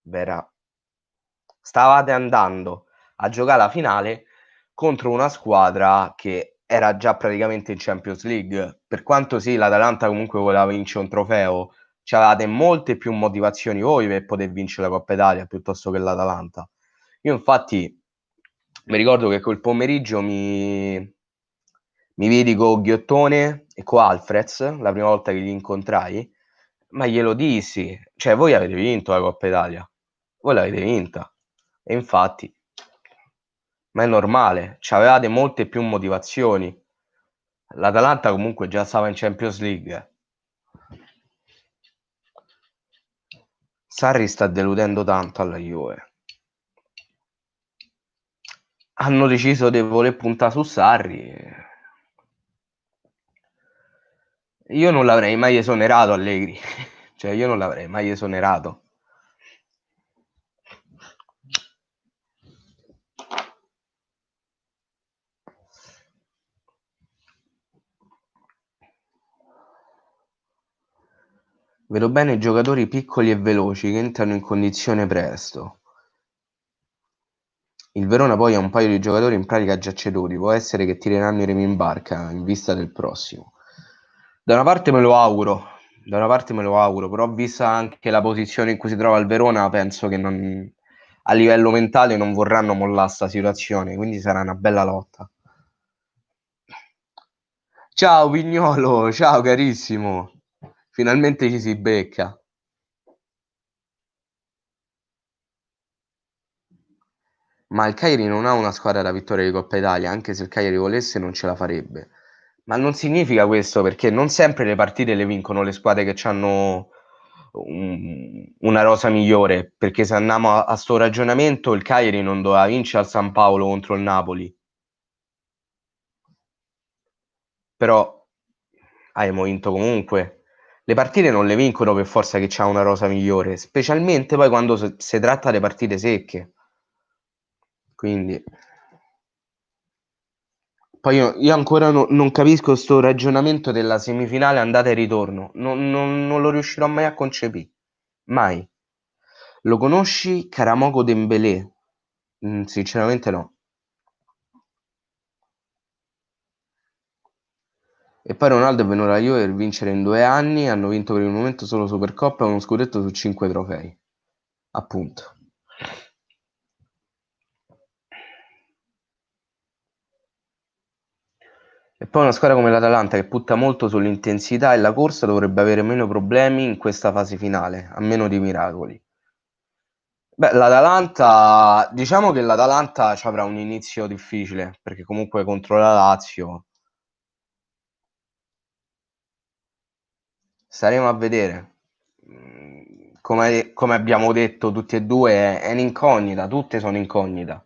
A: vera- stavate andando a giocare la finale contro una squadra che era già praticamente in Champions League. Per quanto sì, l'Atalanta comunque voleva vincere un trofeo, c'avevate molte più motivazioni voi per poter vincere la Coppa Italia piuttosto che l'Atalanta. Io infatti mi ricordo che quel pomeriggio mi vidi con Ghiottone e con Alfrez, la prima volta che li incontrai, ma glielo dissi, cioè voi avete vinto la Coppa Italia, voi l'avete vinta. E infatti, ma è normale, c'avevate molte più motivazioni. L'Atalanta comunque già stava in Champions League. Sarri sta deludendo tanto alla Juve. Hanno deciso di voler puntare su Sarri. Io non l'avrei mai esonerato Allegri. Cioè io non l'avrei mai esonerato. Vedo bene giocatori piccoli e veloci che entrano in condizione presto. Il Verona poi ha un paio di giocatori in pratica già ceduti, può essere che tireranno i remi in barca in vista del prossimo. Da una parte me lo auguro, però vista anche la posizione in cui si trova il Verona, penso che a livello mentale non vorranno mollare sta situazione, quindi sarà una bella lotta. Ciao Vignolo, ciao carissimo, finalmente ci si becca. Ma il Cagliari non ha una squadra da vittoria di Coppa Italia, anche se il Cagliari volesse non ce la farebbe. Ma non significa questo, perché non sempre le partite le vincono le squadre che hanno una rosa migliore, perché se andiamo a sto ragionamento il Cagliari non doveva vincere al San Paolo contro il Napoli, però abbiamo vinto comunque. Le partite non le vincono per forza che c'ha una rosa migliore, specialmente poi quando si tratta di partite secche. Quindi poi io ancora non capisco sto ragionamento della semifinale andata e ritorno. Non lo riuscirò mai a concepire. Mai. Lo conosci Karamoko Dembélé? Sinceramente no. E poi Ronaldo è venuto alla Juve per vincere in 2 anni. Hanno vinto per il momento solo Supercoppa e uno scudetto su 5 trofei. Appunto. E poi una squadra come l'Atalanta che punta molto sull'intensità e la corsa dovrebbe avere meno problemi in questa fase finale, a meno di miracoli. Beh, l'Atalanta, diciamo che l'Atalanta ci avrà un inizio difficile, perché comunque contro la Lazio staremo a vedere. Come abbiamo detto tutti e due, è un'incognita, tutte sono incognita.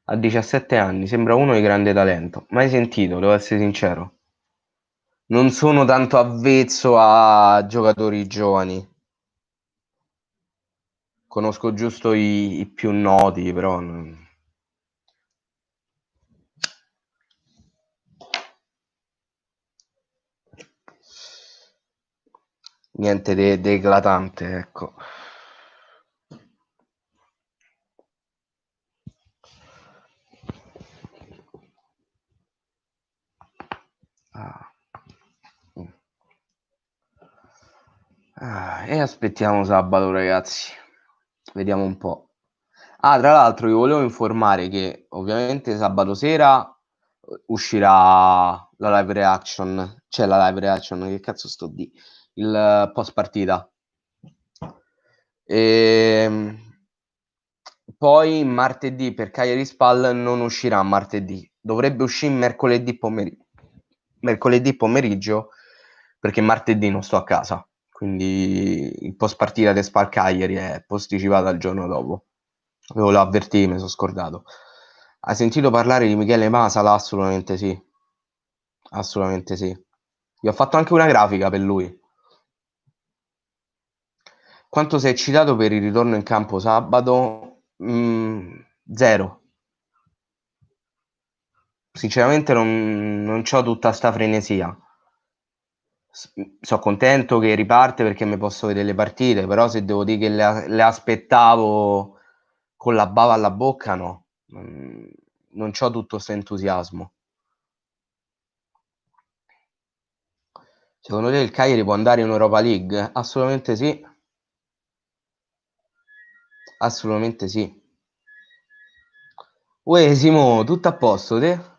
A: A 17 anni, sembra uno di grande talento. Mai sentito, devo essere sincero. Non sono tanto avvezzo a giocatori giovani. Conosco giusto i più noti, però niente di eclatante, ecco. Ah. E aspettiamo sabato, ragazzi. Vediamo un po'. Ah, tra l'altro, vi volevo informare che ovviamente sabato sera uscirà la live reaction. C'è la live reaction, che cazzo sto di? Il post partita. Poi martedì per Cagliari Spal non uscirà martedì, dovrebbe uscire mercoledì pomeriggio perché martedì non sto a casa, quindi il post partita di Spal Cagliari è posticipato al giorno dopo. Ve lo avvertì, mi sono scordato. Hai sentito parlare di Michele Masala? Assolutamente sì, assolutamente sì. Gli ho fatto anche una grafica per lui. Quanto sei eccitato per il ritorno in campo sabato? Zero. Sinceramente non c'ho tutta sta frenesia. Sono contento che riparte perché mi posso vedere le partite, però se devo dire che le aspettavo con la bava alla bocca, no. Non c'ho tutto questo entusiasmo. Secondo te il Cagliari può andare in Europa League? Assolutamente sì. Assolutamente sì. Uè, Simo, tutto a posto, te?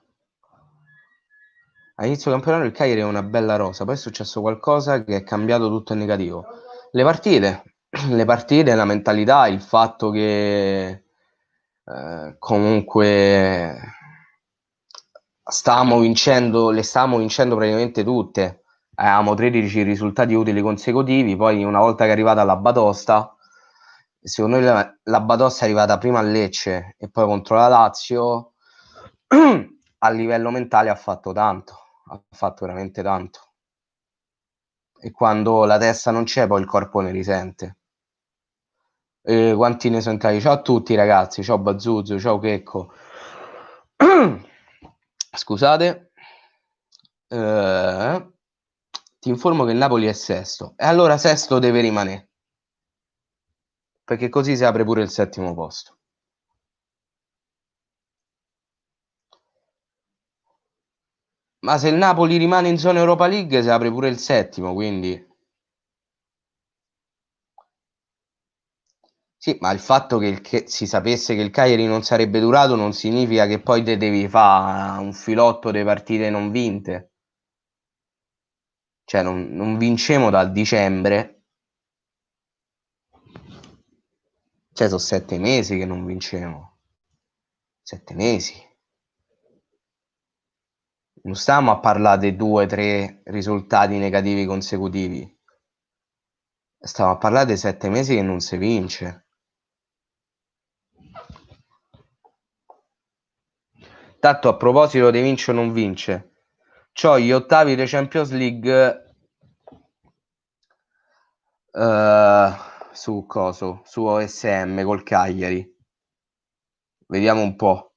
A: A inizio campionato il Cagliari è una bella rosa, poi è successo qualcosa che è cambiato tutto in negativo. Le partite, le partite, la mentalità, il fatto che comunque le stavamo vincendo praticamente tutte. Avevamo 13 risultati utili consecutivi, poi una volta che è arrivata la batosta, secondo me la batosta è arrivata prima a Lecce e poi contro la Lazio, a livello mentale ha fatto tanto, ha fatto veramente tanto. E quando la testa non c'è, poi il corpo ne risente. Quanti ne sono entrati? Ciao a tutti ragazzi, ciao Bazzuzo, ciao Checco. Scusate. Eh, Ti informo che il Napoli è sesto. E allora sesto deve rimanere. Perché così si apre pure il settimo posto. Ma se il Napoli rimane in zona Europa League si apre pure il settimo, quindi... Sì, ma il fatto che si sapesse che il Cagliari non sarebbe durato non significa che poi te devi fare un filotto di partite non vinte. Cioè, non vincemo dal dicembre. Cioè, sono 7 mesi che non vincemo. 7 mesi. Non stiamo a parlare di 2 o 3 risultati negativi consecutivi. Stiamo a parlare di 7 mesi che non si vince. Tanto a proposito di vince o non vince, c'ho gli ottavi di Champions League su coso, su OSM col Cagliari. Vediamo un po'.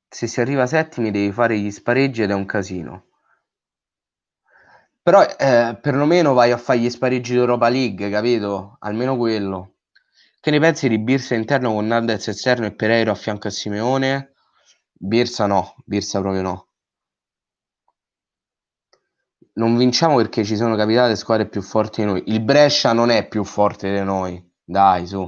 A: Se si arriva settimi devi fare gli spareggi ed è un casino. Però perlomeno vai a fare gli spareggi d'Europa League, capito? Almeno quello. Che ne pensi di Birsa interno con Nandez esterno e Pereiro a fianco a Simeone? Birsa no, Birsa proprio no. Non vinciamo perché ci sono capitate squadre più forti di noi. Il Brescia non è più forte di noi. Dai, su.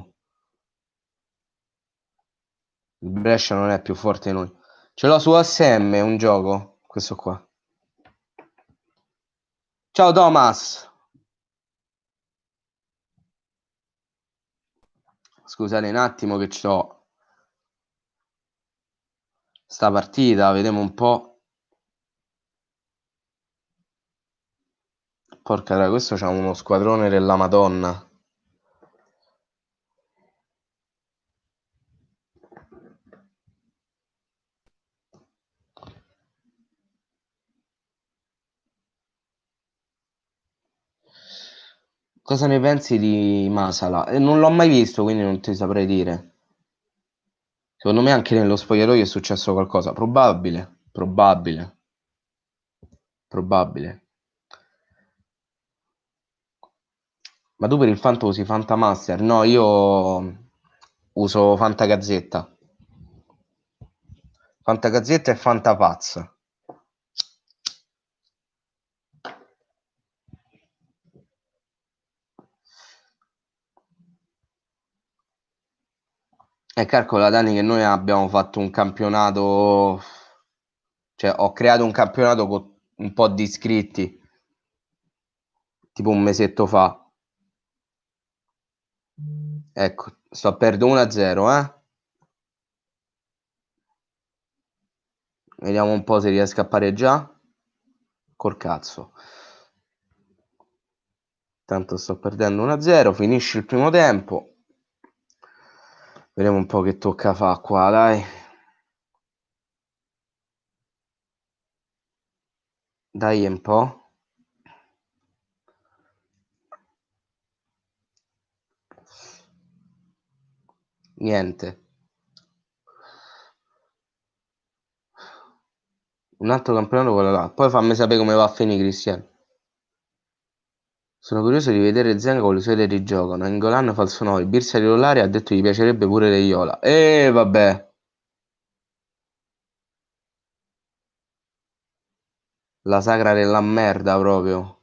A: Il Brescia non è più forte di noi. Ce l'ho su ASM un gioco. Questo qua. Ciao Thomas. Scusate un attimo che c'ho sta partita. Vediamo un po'. Porca troia, questo c'ha uno squadrone della Madonna. Cosa ne pensi di Masala? Non l'ho mai visto, quindi non ti saprei dire. Secondo me anche nello spogliatoio è successo qualcosa. Probabile, probabile, probabile. Ma tu per il Fanta usi Fantamaster? No, io uso Fantagazzetta. Fantagazzetta e Fantapazza. E calcola Dani che noi abbiamo fatto un campionato, cioè ho creato un campionato con un po' di iscritti, tipo un mesetto fa. Ecco, sto a perdere 1-0, eh? Vediamo un po' se riesco a pareggiare. Col cazzo. Tanto sto perdendo 1-0, finisce il primo tempo. Vediamo un po' che tocca fa qua, dai. Dai un po'. Niente. Un altro campionato quello là. Poi fammi sapere come va a finire, Cristiano. Sono curioso di vedere Zenga con le sue idee di gioco. Nangolan falso 9. Birsa titolare ha detto gli piacerebbe pure Reiola. Vabbè. La sagra della merda proprio.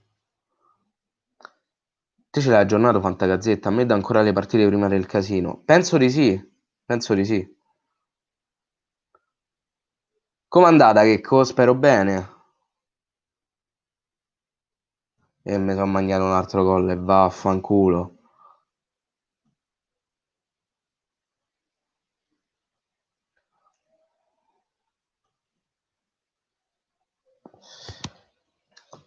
A: Te ce l'hai aggiornato Fantagazzetta? A me dà ancora le partite prima del casino. Penso di sì. Penso di sì. Com'è andata, Checco? Spero bene. E mi sono mangiato un altro gol e vaffanculo.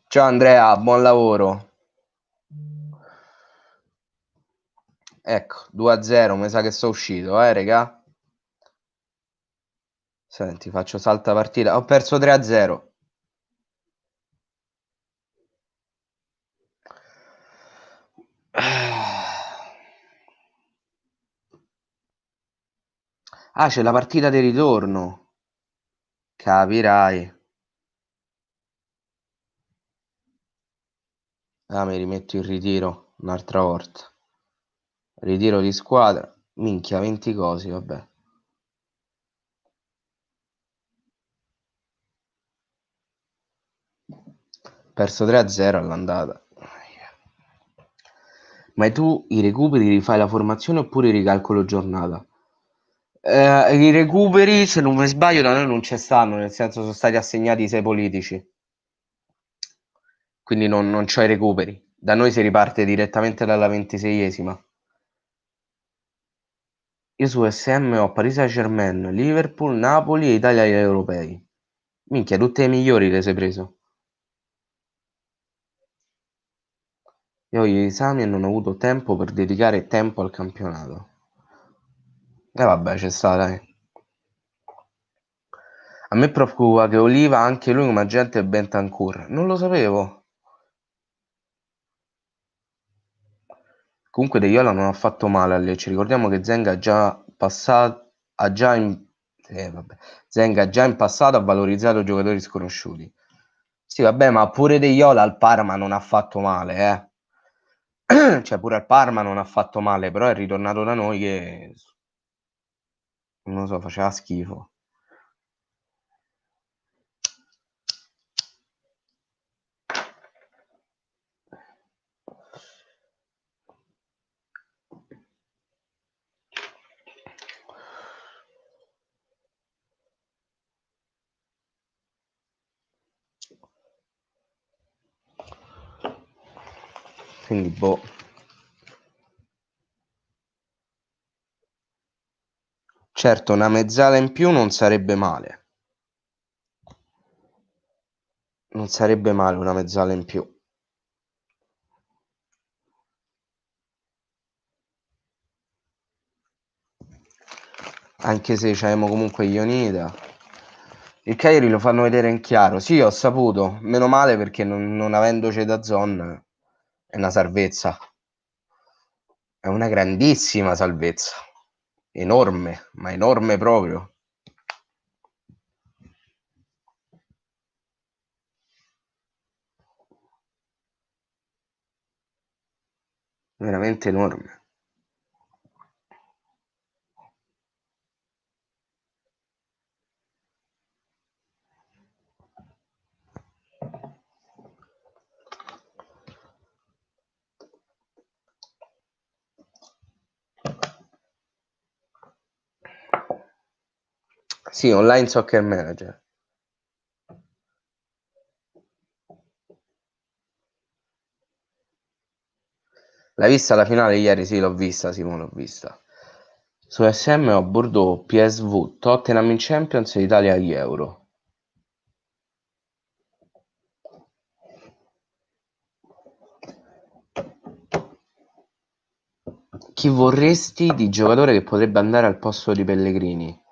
A: Ciao Andrea, buon lavoro. Ecco, 2-0, mi sa che sono uscito, regà. Senti, faccio salta partita. Ho perso 3-0. Ah, c'è la partita di ritorno. Capirai. Ah, mi rimetto in ritiro un'altra volta. Ritiro di squadra. Minchia, 20 cosi, vabbè. Perso 3-0 all'andata. Ma tu i recuperi rifai la formazione oppure ricalcolo giornata? I recuperi, se non mi sbaglio, da noi non ci stanno, nel senso sono stati assegnati i 6 politici. Quindi non c'ho i recuperi. Da noi si riparte direttamente dalla 26esima. Io su SM ho Paris Saint-Germain, Liverpool, Napoli e Italia agli europei. Minchia, tutte le migliori le sei preso. Io ho gli esami e non ho avuto tempo per dedicare tempo al campionato. E vabbè, c'è sta, dai. A me preoccupa che Oliva, anche lui come agente è Bentancur. Non lo sapevo. Comunque De Jong non ha fatto male a Lecce. Ricordiamo che Zenga ha già passato, vabbè. Zenga già in passato ha valorizzato giocatori sconosciuti. Sì, vabbè, ma pure De Jong al Parma non ha fatto male, cioè pure al Parma non ha fatto male, però è ritornato da noi che non lo so, faceva schifo. Quindi boh. Certo, una mezzala in più non sarebbe male. Non sarebbe male una mezzala in più. Anche se c'avevamo comunque Ionida. Il Cagliari lo fanno vedere in chiaro. Sì, ho saputo. Meno male perché non avendoci da zone è una salvezza. È una grandissima salvezza. Enorme, ma enorme proprio. Veramente enorme. Sì, online soccer manager. L'hai vista la finale ieri? Sì, l'ho vista, Simone, l'ho vista. Su SM ho Bordeaux, PSV, Tottenham in Champions e Italia agli Euro. Chi vorresti di giocatore che potrebbe andare al posto di Pellegrini?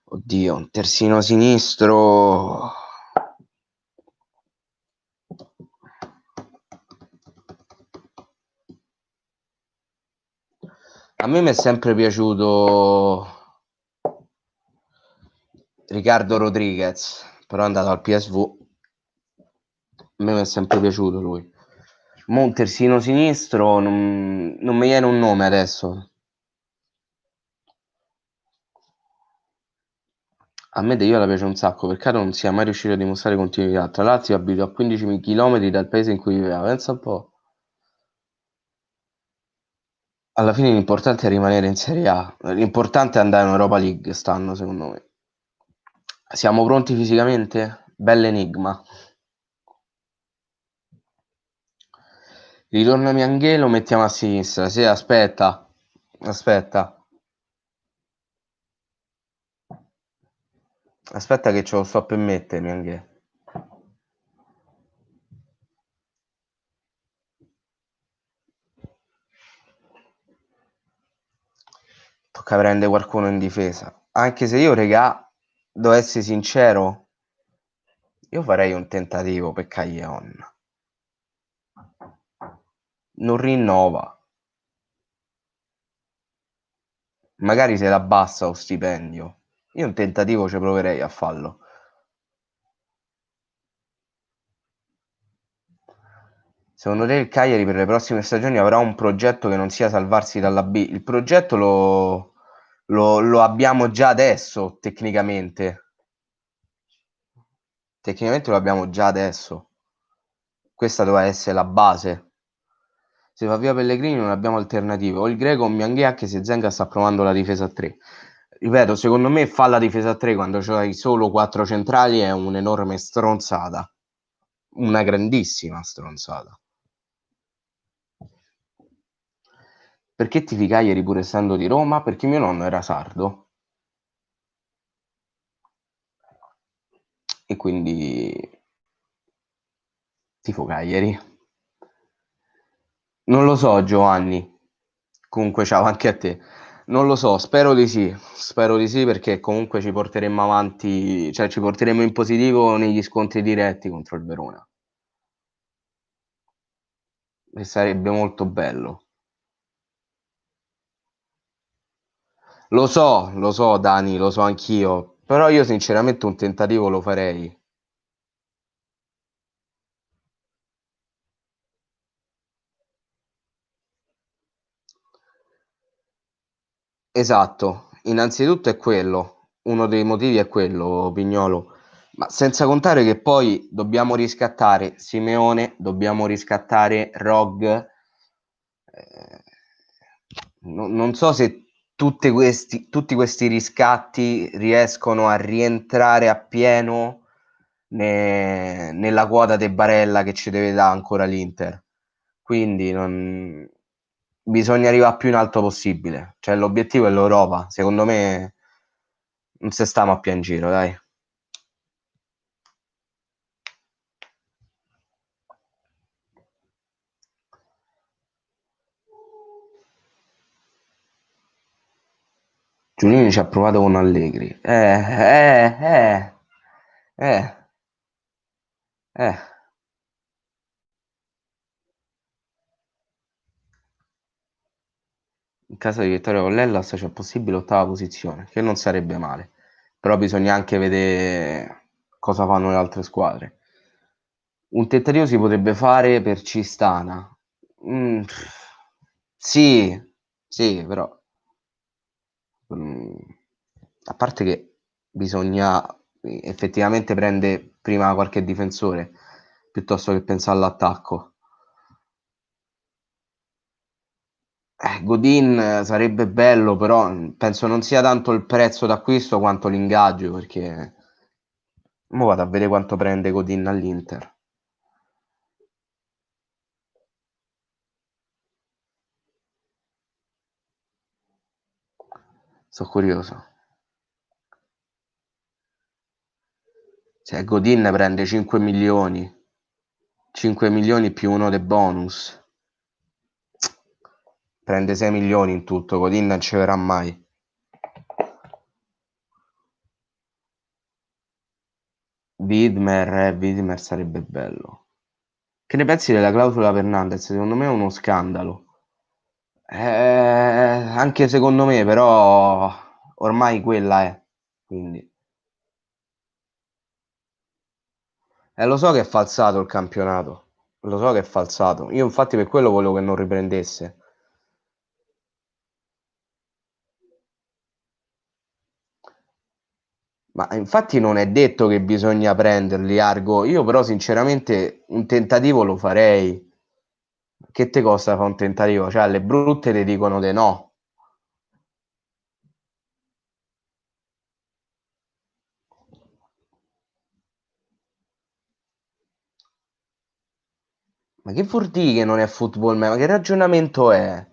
A: Oddio, un terzino sinistro. A me mi è sempre piaciuto Ricardo Rodriguez, però è andato al PSV. A me mi è sempre piaciuto lui. Mo un terzino sinistro, non mi viene un nome adesso. A me De Jong piace un sacco, peccato non sia mai riuscito a dimostrare continuità. Tra l'altro abito a 15 km dal paese in cui viveva, pensa un po'. Alla fine l'importante è rimanere in Serie A. L'importante è andare in Europa League quest'anno, secondo me. Siamo pronti fisicamente? Bell'enigma. Ritorno Mianghè, lo mettiamo a sinistra. Sì, aspetta. Aspetta. Aspetta che ce lo sto per mettere, Mianghè. Tocca prendere qualcuno in difesa. Anche se io, regà, devo essere sincero, io farei un tentativo per Callejon. Non rinnova. Magari se la abbassa lo stipendio. Io un tentativo ci proverei a farlo. Secondo te il Cagliari per le prossime stagioni avrà un progetto che non sia salvarsi dalla B? Il progetto lo abbiamo già adesso, tecnicamente. Tecnicamente lo abbiamo già adesso. Questa doveva essere la base. Se va via Pellegrini non abbiamo alternative. O il Greco o Mianghè, anche se Zenga sta provando la difesa a 3. Ripeto, secondo me fa la difesa a 3 quando c'hai solo 4 centrali è un'enorme stronzata. Una grandissima stronzata. Perché tifi Cagliari pur essendo di Roma? Perché mio nonno era sardo e quindi tifo Cagliari. Non lo so, Giovanni. Comunque ciao anche a te. Non lo so, spero di sì perché comunque ci porteremo avanti, cioè ci porteremo in positivo negli scontri diretti contro il Verona e sarebbe molto bello. Lo so Dani, lo so anch'io, però io sinceramente un tentativo lo farei. Esatto, innanzitutto è quello, uno dei motivi è quello, Pignolo, ma senza contare che poi dobbiamo riscattare Simeone, dobbiamo riscattare Rog, non so se tutti questi riscatti riescono a rientrare appieno nella quota di Barella che ci deve dare ancora l'Inter. Quindi bisogna arrivare più in alto possibile. Cioè, l'obiettivo è l'Europa. Secondo me non se stiamo a piangere, dai. Giulini ci ha provato con Allegri. Eh, eh. In caso di vittoria con l'Hellas c'è possibile ottava posizione, che non sarebbe male. Però bisogna anche vedere cosa fanno le altre squadre. Un tentativo si potrebbe fare per Cistana. Sì, sì, però mm, a parte che bisogna effettivamente prendere prima qualche difensore piuttosto che pensare all'attacco. Godin sarebbe bello, però penso non sia tanto il prezzo d'acquisto quanto l'ingaggio, perché mo vado a vedere quanto prende Godin all'Inter. Sono curioso. Cioè, Godin prende 5 milioni, 5 milioni più uno dei bonus. Prende 6 milioni in tutto, Godin non ci verrà mai. Widmer sarebbe bello. Che ne pensi della clausola per Nandez? Secondo me è uno scandalo. Anche secondo me, però ormai quella è. Quindi, lo so che è falsato il campionato. Lo so che è falsato. Io infatti per quello volevo che non riprendesse. Ma infatti non è detto che bisogna prenderli, Argo. Io però sinceramente un tentativo lo farei. Che te costa fare un tentativo? Cioè, alle brutte ti dicono di no. Ma che vuol dire che non è football? Ma che ragionamento è?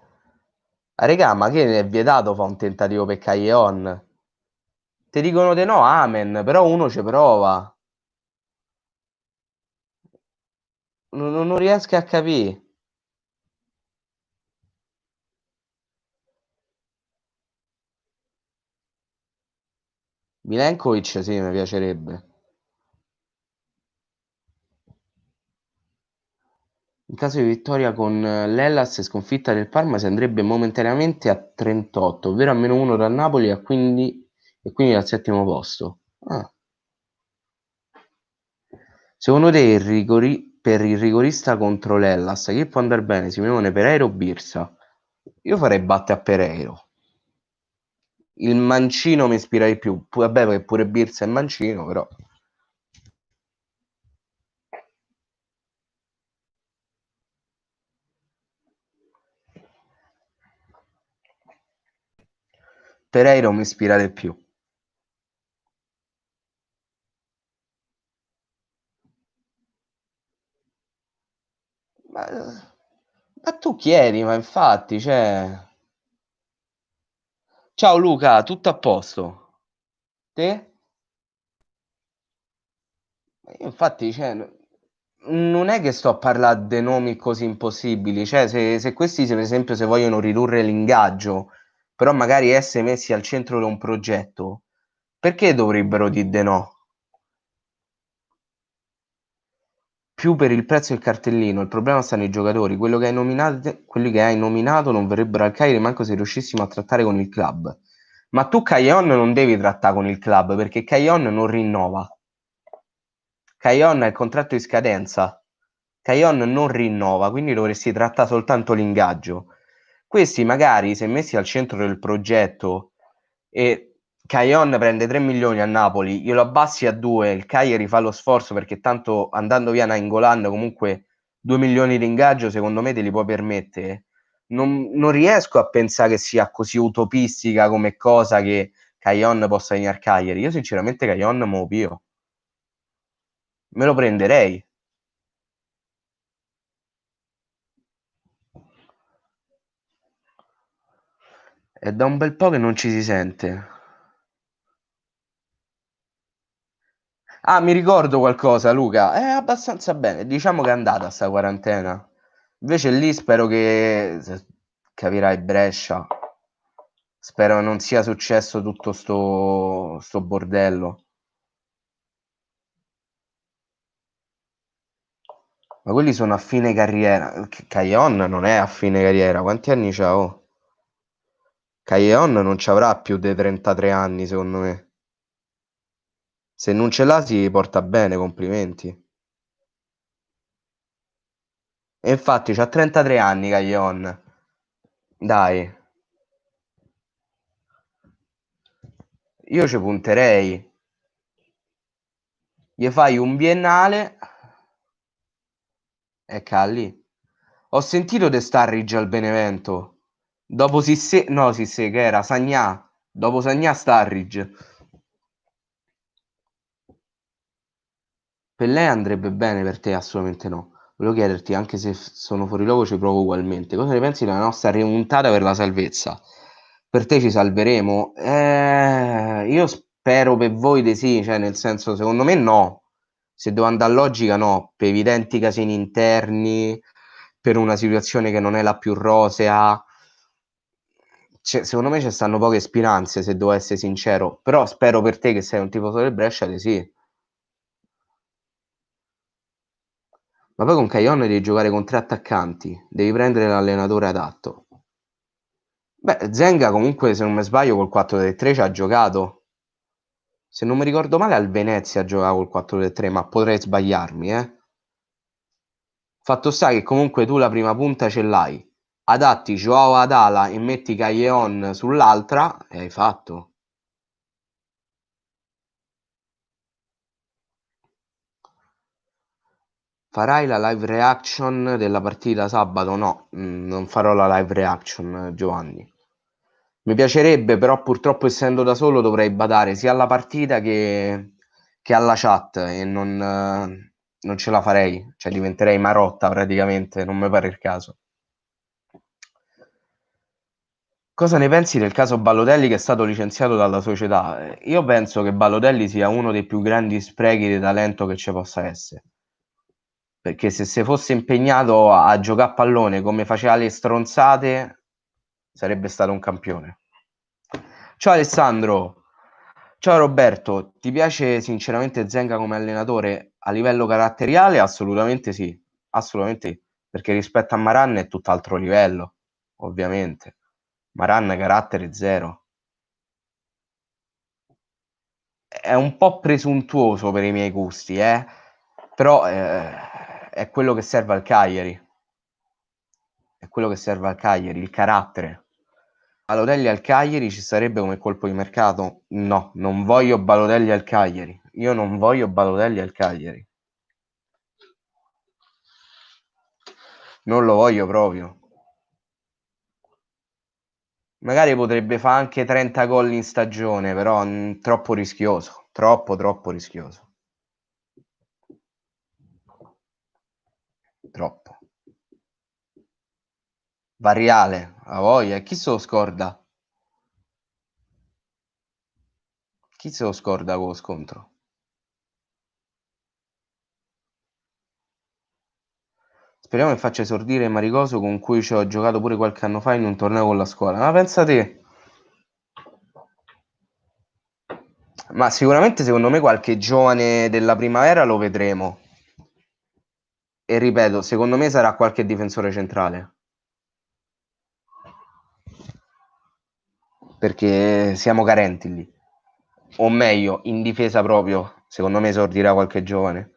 A: Ah, regà, ma che è vietato fa un tentativo per Caglion? Ti dicono di no, amen, però uno ci prova. Non riesco a capire. Milenkovic sì, mi piacerebbe. In caso di vittoria con l'Hellas e sconfitta del Parma si andrebbe momentaneamente a 38, ovvero a meno 1 dal Napoli e quindi al settimo posto. Ah. Secondo te per il rigorista contro l'Hellas, chi può andare bene? Simeone, Pereira o Birsa? Io farei batte a Pereiro. Il mancino mi ispira di più. Vabbè, perché pure Birsa è mancino, però. Pereiro mi ispira di più. Ma, ma tu chiedi, ma infatti, cioè... Ciao Luca, tutto a posto? Te? Io infatti, cioè, non è che sto a parlare di nomi così impossibili, cioè se questi, per esempio, se vogliono ridurre l'ingaggio, però magari essere messi al centro di un progetto, perché dovrebbero dire no? Più per il prezzo del cartellino, il problema sta nei giocatori, quelli che hai nominato non verrebbero al Cagliari manco se riuscissimo a trattare con il club. Ma tu Caion non devi trattare con il club perché Caion non rinnova. Caion ha il contratto di scadenza. Caion non rinnova, quindi dovresti trattare soltanto l'ingaggio. Questi magari, se messi al centro del progetto e Caion prende 3 milioni a Napoli, glielo abbassi a 2, il Cagliari fa lo sforzo perché tanto andando via Nainggolan comunque 2 milioni di ingaggio secondo me te li puoi permettere. Non riesco a pensare che sia così utopistica come cosa che Caion possa venire al Cagliari. Io sinceramente Caion me lo pio. Me lo prenderei. È da un bel po' che non ci si sente. Ah, mi ricordo qualcosa, Luca. È abbastanza bene. Diciamo che è andata sta quarantena. Invece lì spero che capirai Brescia. Spero non sia successo tutto sto bordello. Ma quelli sono a fine carriera. Caglion non è a fine carriera. Quanti anni c'ha? Oh? Caglion non ci avrà più dei 33 anni, secondo me. Se non ce l'ha si porta bene, complimenti. E infatti c'ha 33 anni Caglion. Dai, io ci punterei. Gli fai un biennale e calli. Ho sentito De Starrigi al Benevento. Dopo Sisse, no, Sisse che era Sagnà. Dopo Sagnà Starrigi. Per lei andrebbe bene, per te assolutamente no. Volevo chiederti, anche se sono fuori luogo, ci provo ugualmente. Cosa ne pensi della nostra remontata per la salvezza? Per te ci salveremo? Io spero per voi di sì, cioè nel senso, secondo me no. Se devo andare a logica, no. Per evidenti casini interni, per una situazione che non è la più rosea. Secondo me ci stanno poche speranze, se devo essere sincero. Però spero per te che sei un tifoso del Brescia di sì. Ma poi con Caglion devi giocare con tre attaccanti, devi prendere l'allenatore adatto. Beh, Zenga comunque, se non mi sbaglio, col 4-3 ci ha giocato. Se non mi ricordo male, al Venezia giocava col 4-3, ma potrei sbagliarmi, eh. Fatto sta che comunque tu la prima punta ce l'hai. Adatti Joao Adala e metti Caglion sull'altra e hai fatto. Farai la live reaction della partita sabato? No, non farò la live reaction, Giovanni. Mi piacerebbe, però purtroppo essendo da solo dovrei badare sia alla partita che alla chat e non ce la farei, cioè diventerei marotta praticamente, non mi pare il caso. Cosa ne pensi del caso Balotelli che è stato licenziato dalla società? Io penso che Balotelli sia uno dei più grandi sprechi di talento che ci possa essere. Perché se fosse impegnato a giocare a pallone come faceva le stronzate, sarebbe stato un campione. Ciao Alessandro, ciao Roberto, ti piace sinceramente Zenga come allenatore a livello caratteriale? Assolutamente sì, perché rispetto a Maran è tutt'altro livello, ovviamente. Maran carattere zero. È un po' presuntuoso per i miei gusti, però è quello che serve al Cagliari. È quello che serve al Cagliari, il carattere. Balotelli al Cagliari ci sarebbe come colpo di mercato? No, non voglio Balotelli al Cagliari. Io non voglio Balotelli al Cagliari. Non lo voglio proprio. Magari potrebbe fare anche 30 gol in stagione, però troppo rischioso. Troppo rischioso. Troppo. Variale, a voglia. Chi se lo scorda? Chi se lo scorda con lo scontro? Speriamo che faccia esordire Maricoso con cui ci ho giocato pure qualche anno fa in un torneo con la scuola. Ma pensa te, Ma sicuramente secondo me qualche giovane della primavera lo vedremo. E ripeto, secondo me sarà qualche difensore centrale. Perché siamo carenti lì. O meglio, in difesa proprio, secondo me esordirà qualche giovane.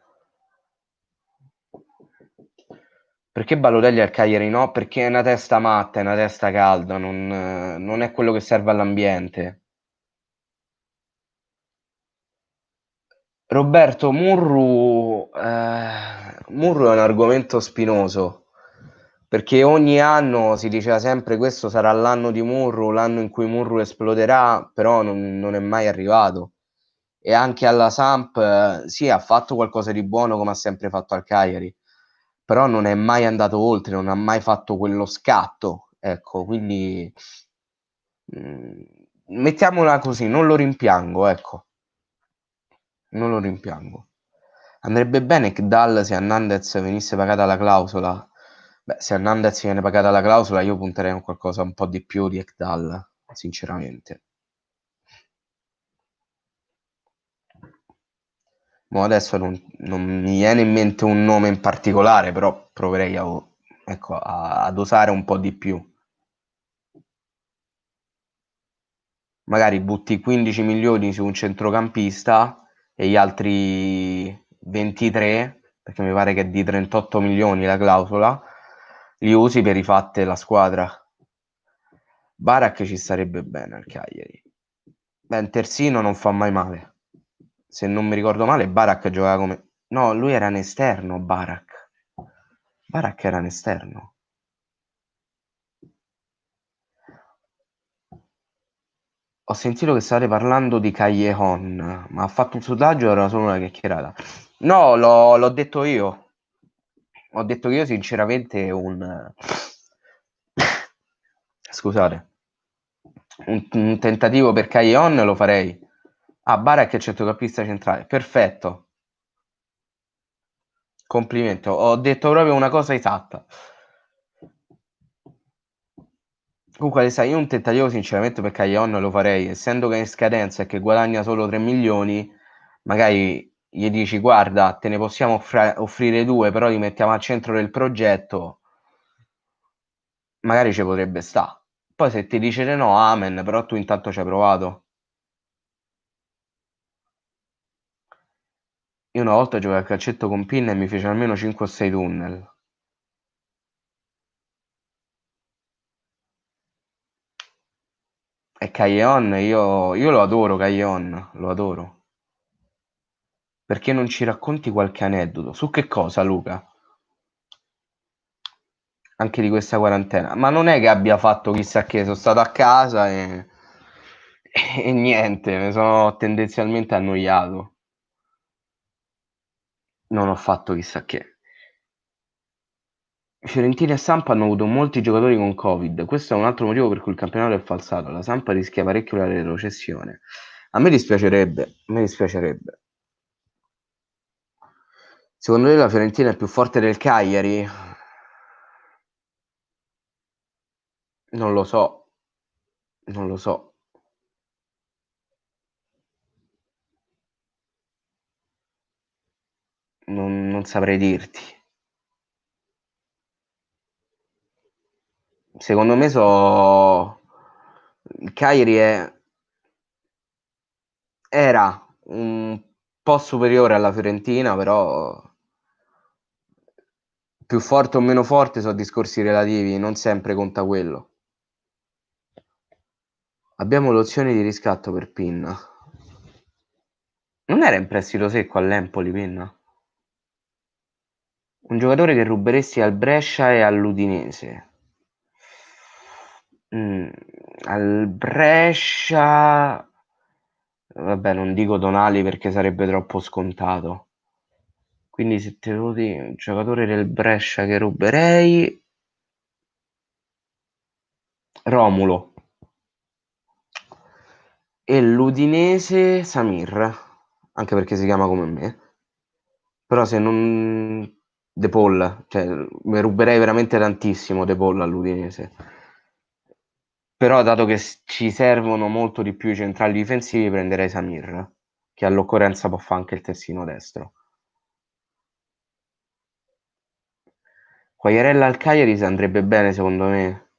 A: Perché Balotelli al Cagliari no? Perché è una testa matta, è una testa calda, non è quello che serve all'ambiente. Roberto Murru è un argomento spinoso, perché ogni anno si diceva sempre questo sarà l'anno di Murru, l'anno in cui Murru esploderà, però non è mai arrivato. E anche alla Samp, sì, ha fatto qualcosa di buono come ha sempre fatto al Cagliari, però non è mai andato oltre, non ha mai fatto quello scatto, ecco, quindi mettiamola così, non lo rimpiango, ecco, non lo rimpiango. Andrebbe bene che Dal se Hernandez venisse pagata la clausola. Beh, se Hernandez viene pagata la clausola, io punterei a qualcosa un po' di più di Ekdal, sinceramente. Mo adesso non mi viene in mente un nome in particolare, però proverei ecco, ad osare un po' di più. Magari butti 15 milioni su un centrocampista e gli altri 23, perché mi pare che è di 38 milioni la clausola, li usi per rifatte la squadra. Barak ci starebbe bene al Cagliari. Ben Terzino non fa mai male. Se non mi ricordo male, Barak giocava come... No, lui era un esterno, Barak. Barak era un esterno. Ho sentito che state parlando di Callejon, ma ha fatto un sondaggio o era solo una chiacchierata? No, l'ho detto io. Ho detto che io sinceramente Scusate. Un tentativo per Callejon lo farei. Ah, Barak è centrocampista centrale. Perfetto. Complimento. Ho detto proprio una cosa esatta. Comunque, sai, io un tentativo sinceramente per Callejon lo farei, essendo che è in scadenza e che guadagna solo 3 milioni, magari gli dici guarda, te ne possiamo offrire due, però li mettiamo al centro del progetto, magari ci potrebbe sta. Poi se ti dice di no, amen, però tu intanto ci hai provato. Io una volta giocai a calcetto con Pinna e mi fece almeno 5 o 6 tunnel. E Callejon, io lo adoro, Callejon, lo adoro. Perché non ci racconti qualche aneddoto? Su che cosa, Luca? Anche di questa quarantena, ma non è che abbia fatto chissà che, sono stato a casa e niente, mi sono tendenzialmente annoiato, non ho fatto chissà che. Fiorentina e Samp hanno avuto molti giocatori con Covid, questo è un altro motivo per cui il campionato è falsato, la Samp rischia parecchio la retrocessione. A me dispiacerebbe, a me dispiacerebbe. Secondo te la Fiorentina è più forte del Cagliari? Non lo so, non lo so, non saprei dirti. Secondo me il Cagliari era un po' superiore alla Fiorentina, però più forte o meno forte sono discorsi relativi, non sempre conta quello. Abbiamo l'opzione di riscatto per Pinna. Non era in prestito secco all'Empoli, Pinna? Un giocatore che ruberesti al Brescia e all'Udinese. Mm, al Brescia... Vabbè, non dico Tonali perché sarebbe troppo scontato. Quindi se te lo dico, un giocatore del Brescia che ruberei... Romulo. E l'Udinese Samir, anche perché si chiama come me. Però se non... De Paul, cioè mi ruberei veramente tantissimo De Paul all'Udinese. Però dato che ci servono molto di più i centrali difensivi, prenderei Samir. che all'occorrenza può fare anche il terzino destro. Quagliarella al Cagliari andrebbe bene secondo me.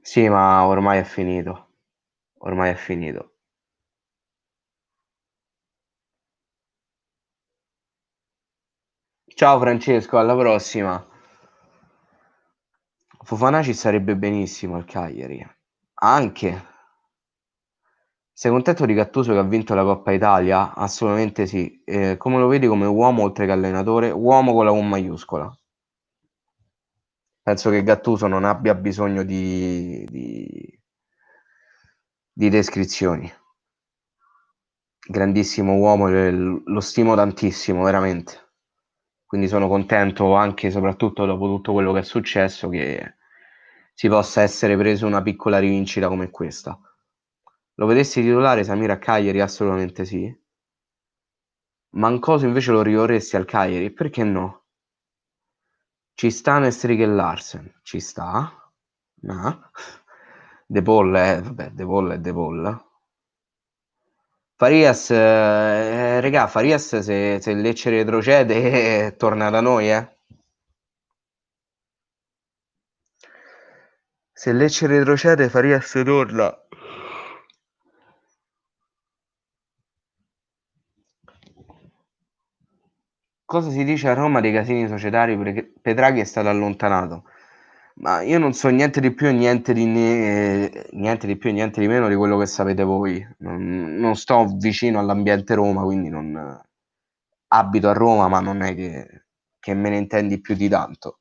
A: Sì, ma ormai è finito. Ormai è finito. Ciao Francesco, alla prossima. Fofana ci sarebbe benissimo al Cagliari. Anche. Sei contento di Gattuso che ha vinto la Coppa Italia? Assolutamente sì. Come lo vedi come uomo oltre che allenatore? Uomo con la U maiuscola. Penso che Gattuso non abbia bisogno di descrizioni. Grandissimo uomo, lo stimo tantissimo, veramente. Quindi sono contento anche e soprattutto dopo tutto quello che è successo che si possa essere preso una piccola rivincita come questa. Lo vedessi titolare Samir a Cagliari? Assolutamente sì. Mancoso invece lo rivorresti al Cagliari? Perché no? Ci stanno Strig e Larsen, ci sta. No. De Paul vabbè, De Paul è De Paul. Farias, regà, Farias se il Lecce retrocede torna da noi, Se il Lecce retrocede Farias torna. Cosa si dice a Roma dei casini societari perché Petraghi è stato allontanato? Ma io non so niente di più e niente di più e niente di meno di quello che sapete voi. Non sto vicino all'ambiente Roma, quindi non abito a Roma, ma non è che me ne intendi più di tanto.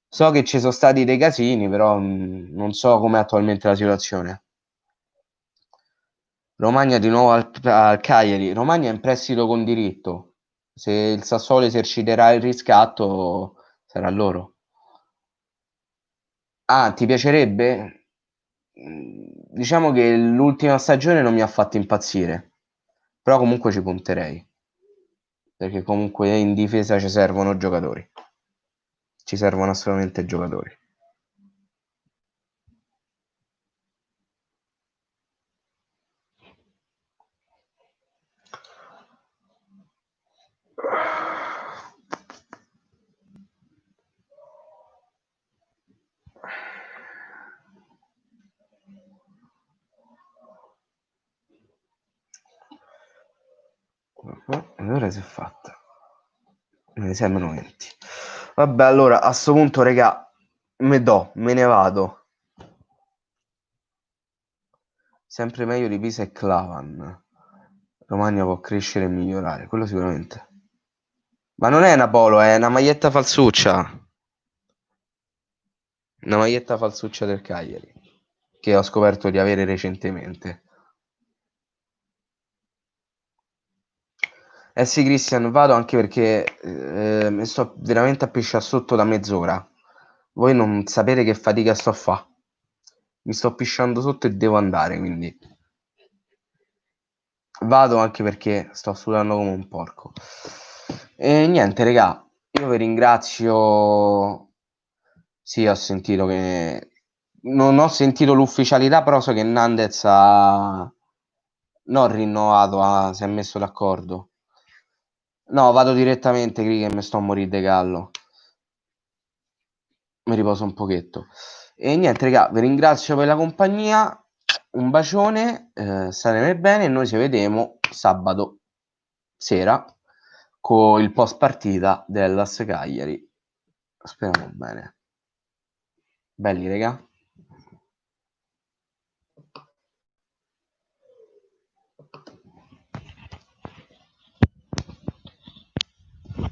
A: So che ci sono stati dei casini, però non so com'è attualmente la situazione. Romagna di nuovo al Cagliari. Romagna è in prestito con diritto. Se il Sassuolo eserciterà il riscatto, sarà loro. Ah, ti piacerebbe? Diciamo che l'ultima stagione non mi ha fatto impazzire, però comunque ci punterei, perché comunque in difesa ci servono giocatori. Ci servono assolutamente giocatori. Allora si è fatta. Me ne meno 20. Vabbè, allora a sto punto, regà, me ne vado. Sempre meglio di Pisa e Clavan. Romagna può crescere e migliorare, quello sicuramente. Ma non è una polo, è una maglietta falsuccia. Una maglietta falsuccia del Cagliari, che ho scoperto di avere recentemente. Eh sì, Cristian, vado anche perché mi sto veramente a pisciare sotto da mezz'ora. Voi non sapete che fatica sto a fa'. Mi sto pisciando sotto e devo andare, quindi vado anche perché sto sudando come un porco. E niente, regà, io vi ringrazio. Sì, ho sentito che... Non ho sentito l'ufficialità, però so che Nandez ha... Non rinnovato, si è messo d'accordo. No, vado direttamente, che mi sto a morire de gallo. Mi riposo un pochetto. E niente, raga, vi ringrazio per la compagnia. Un bacione, starete bene e noi ci vediamo sabato sera con il post partita dell'As Cagliari. Speriamo bene. Belli, raga.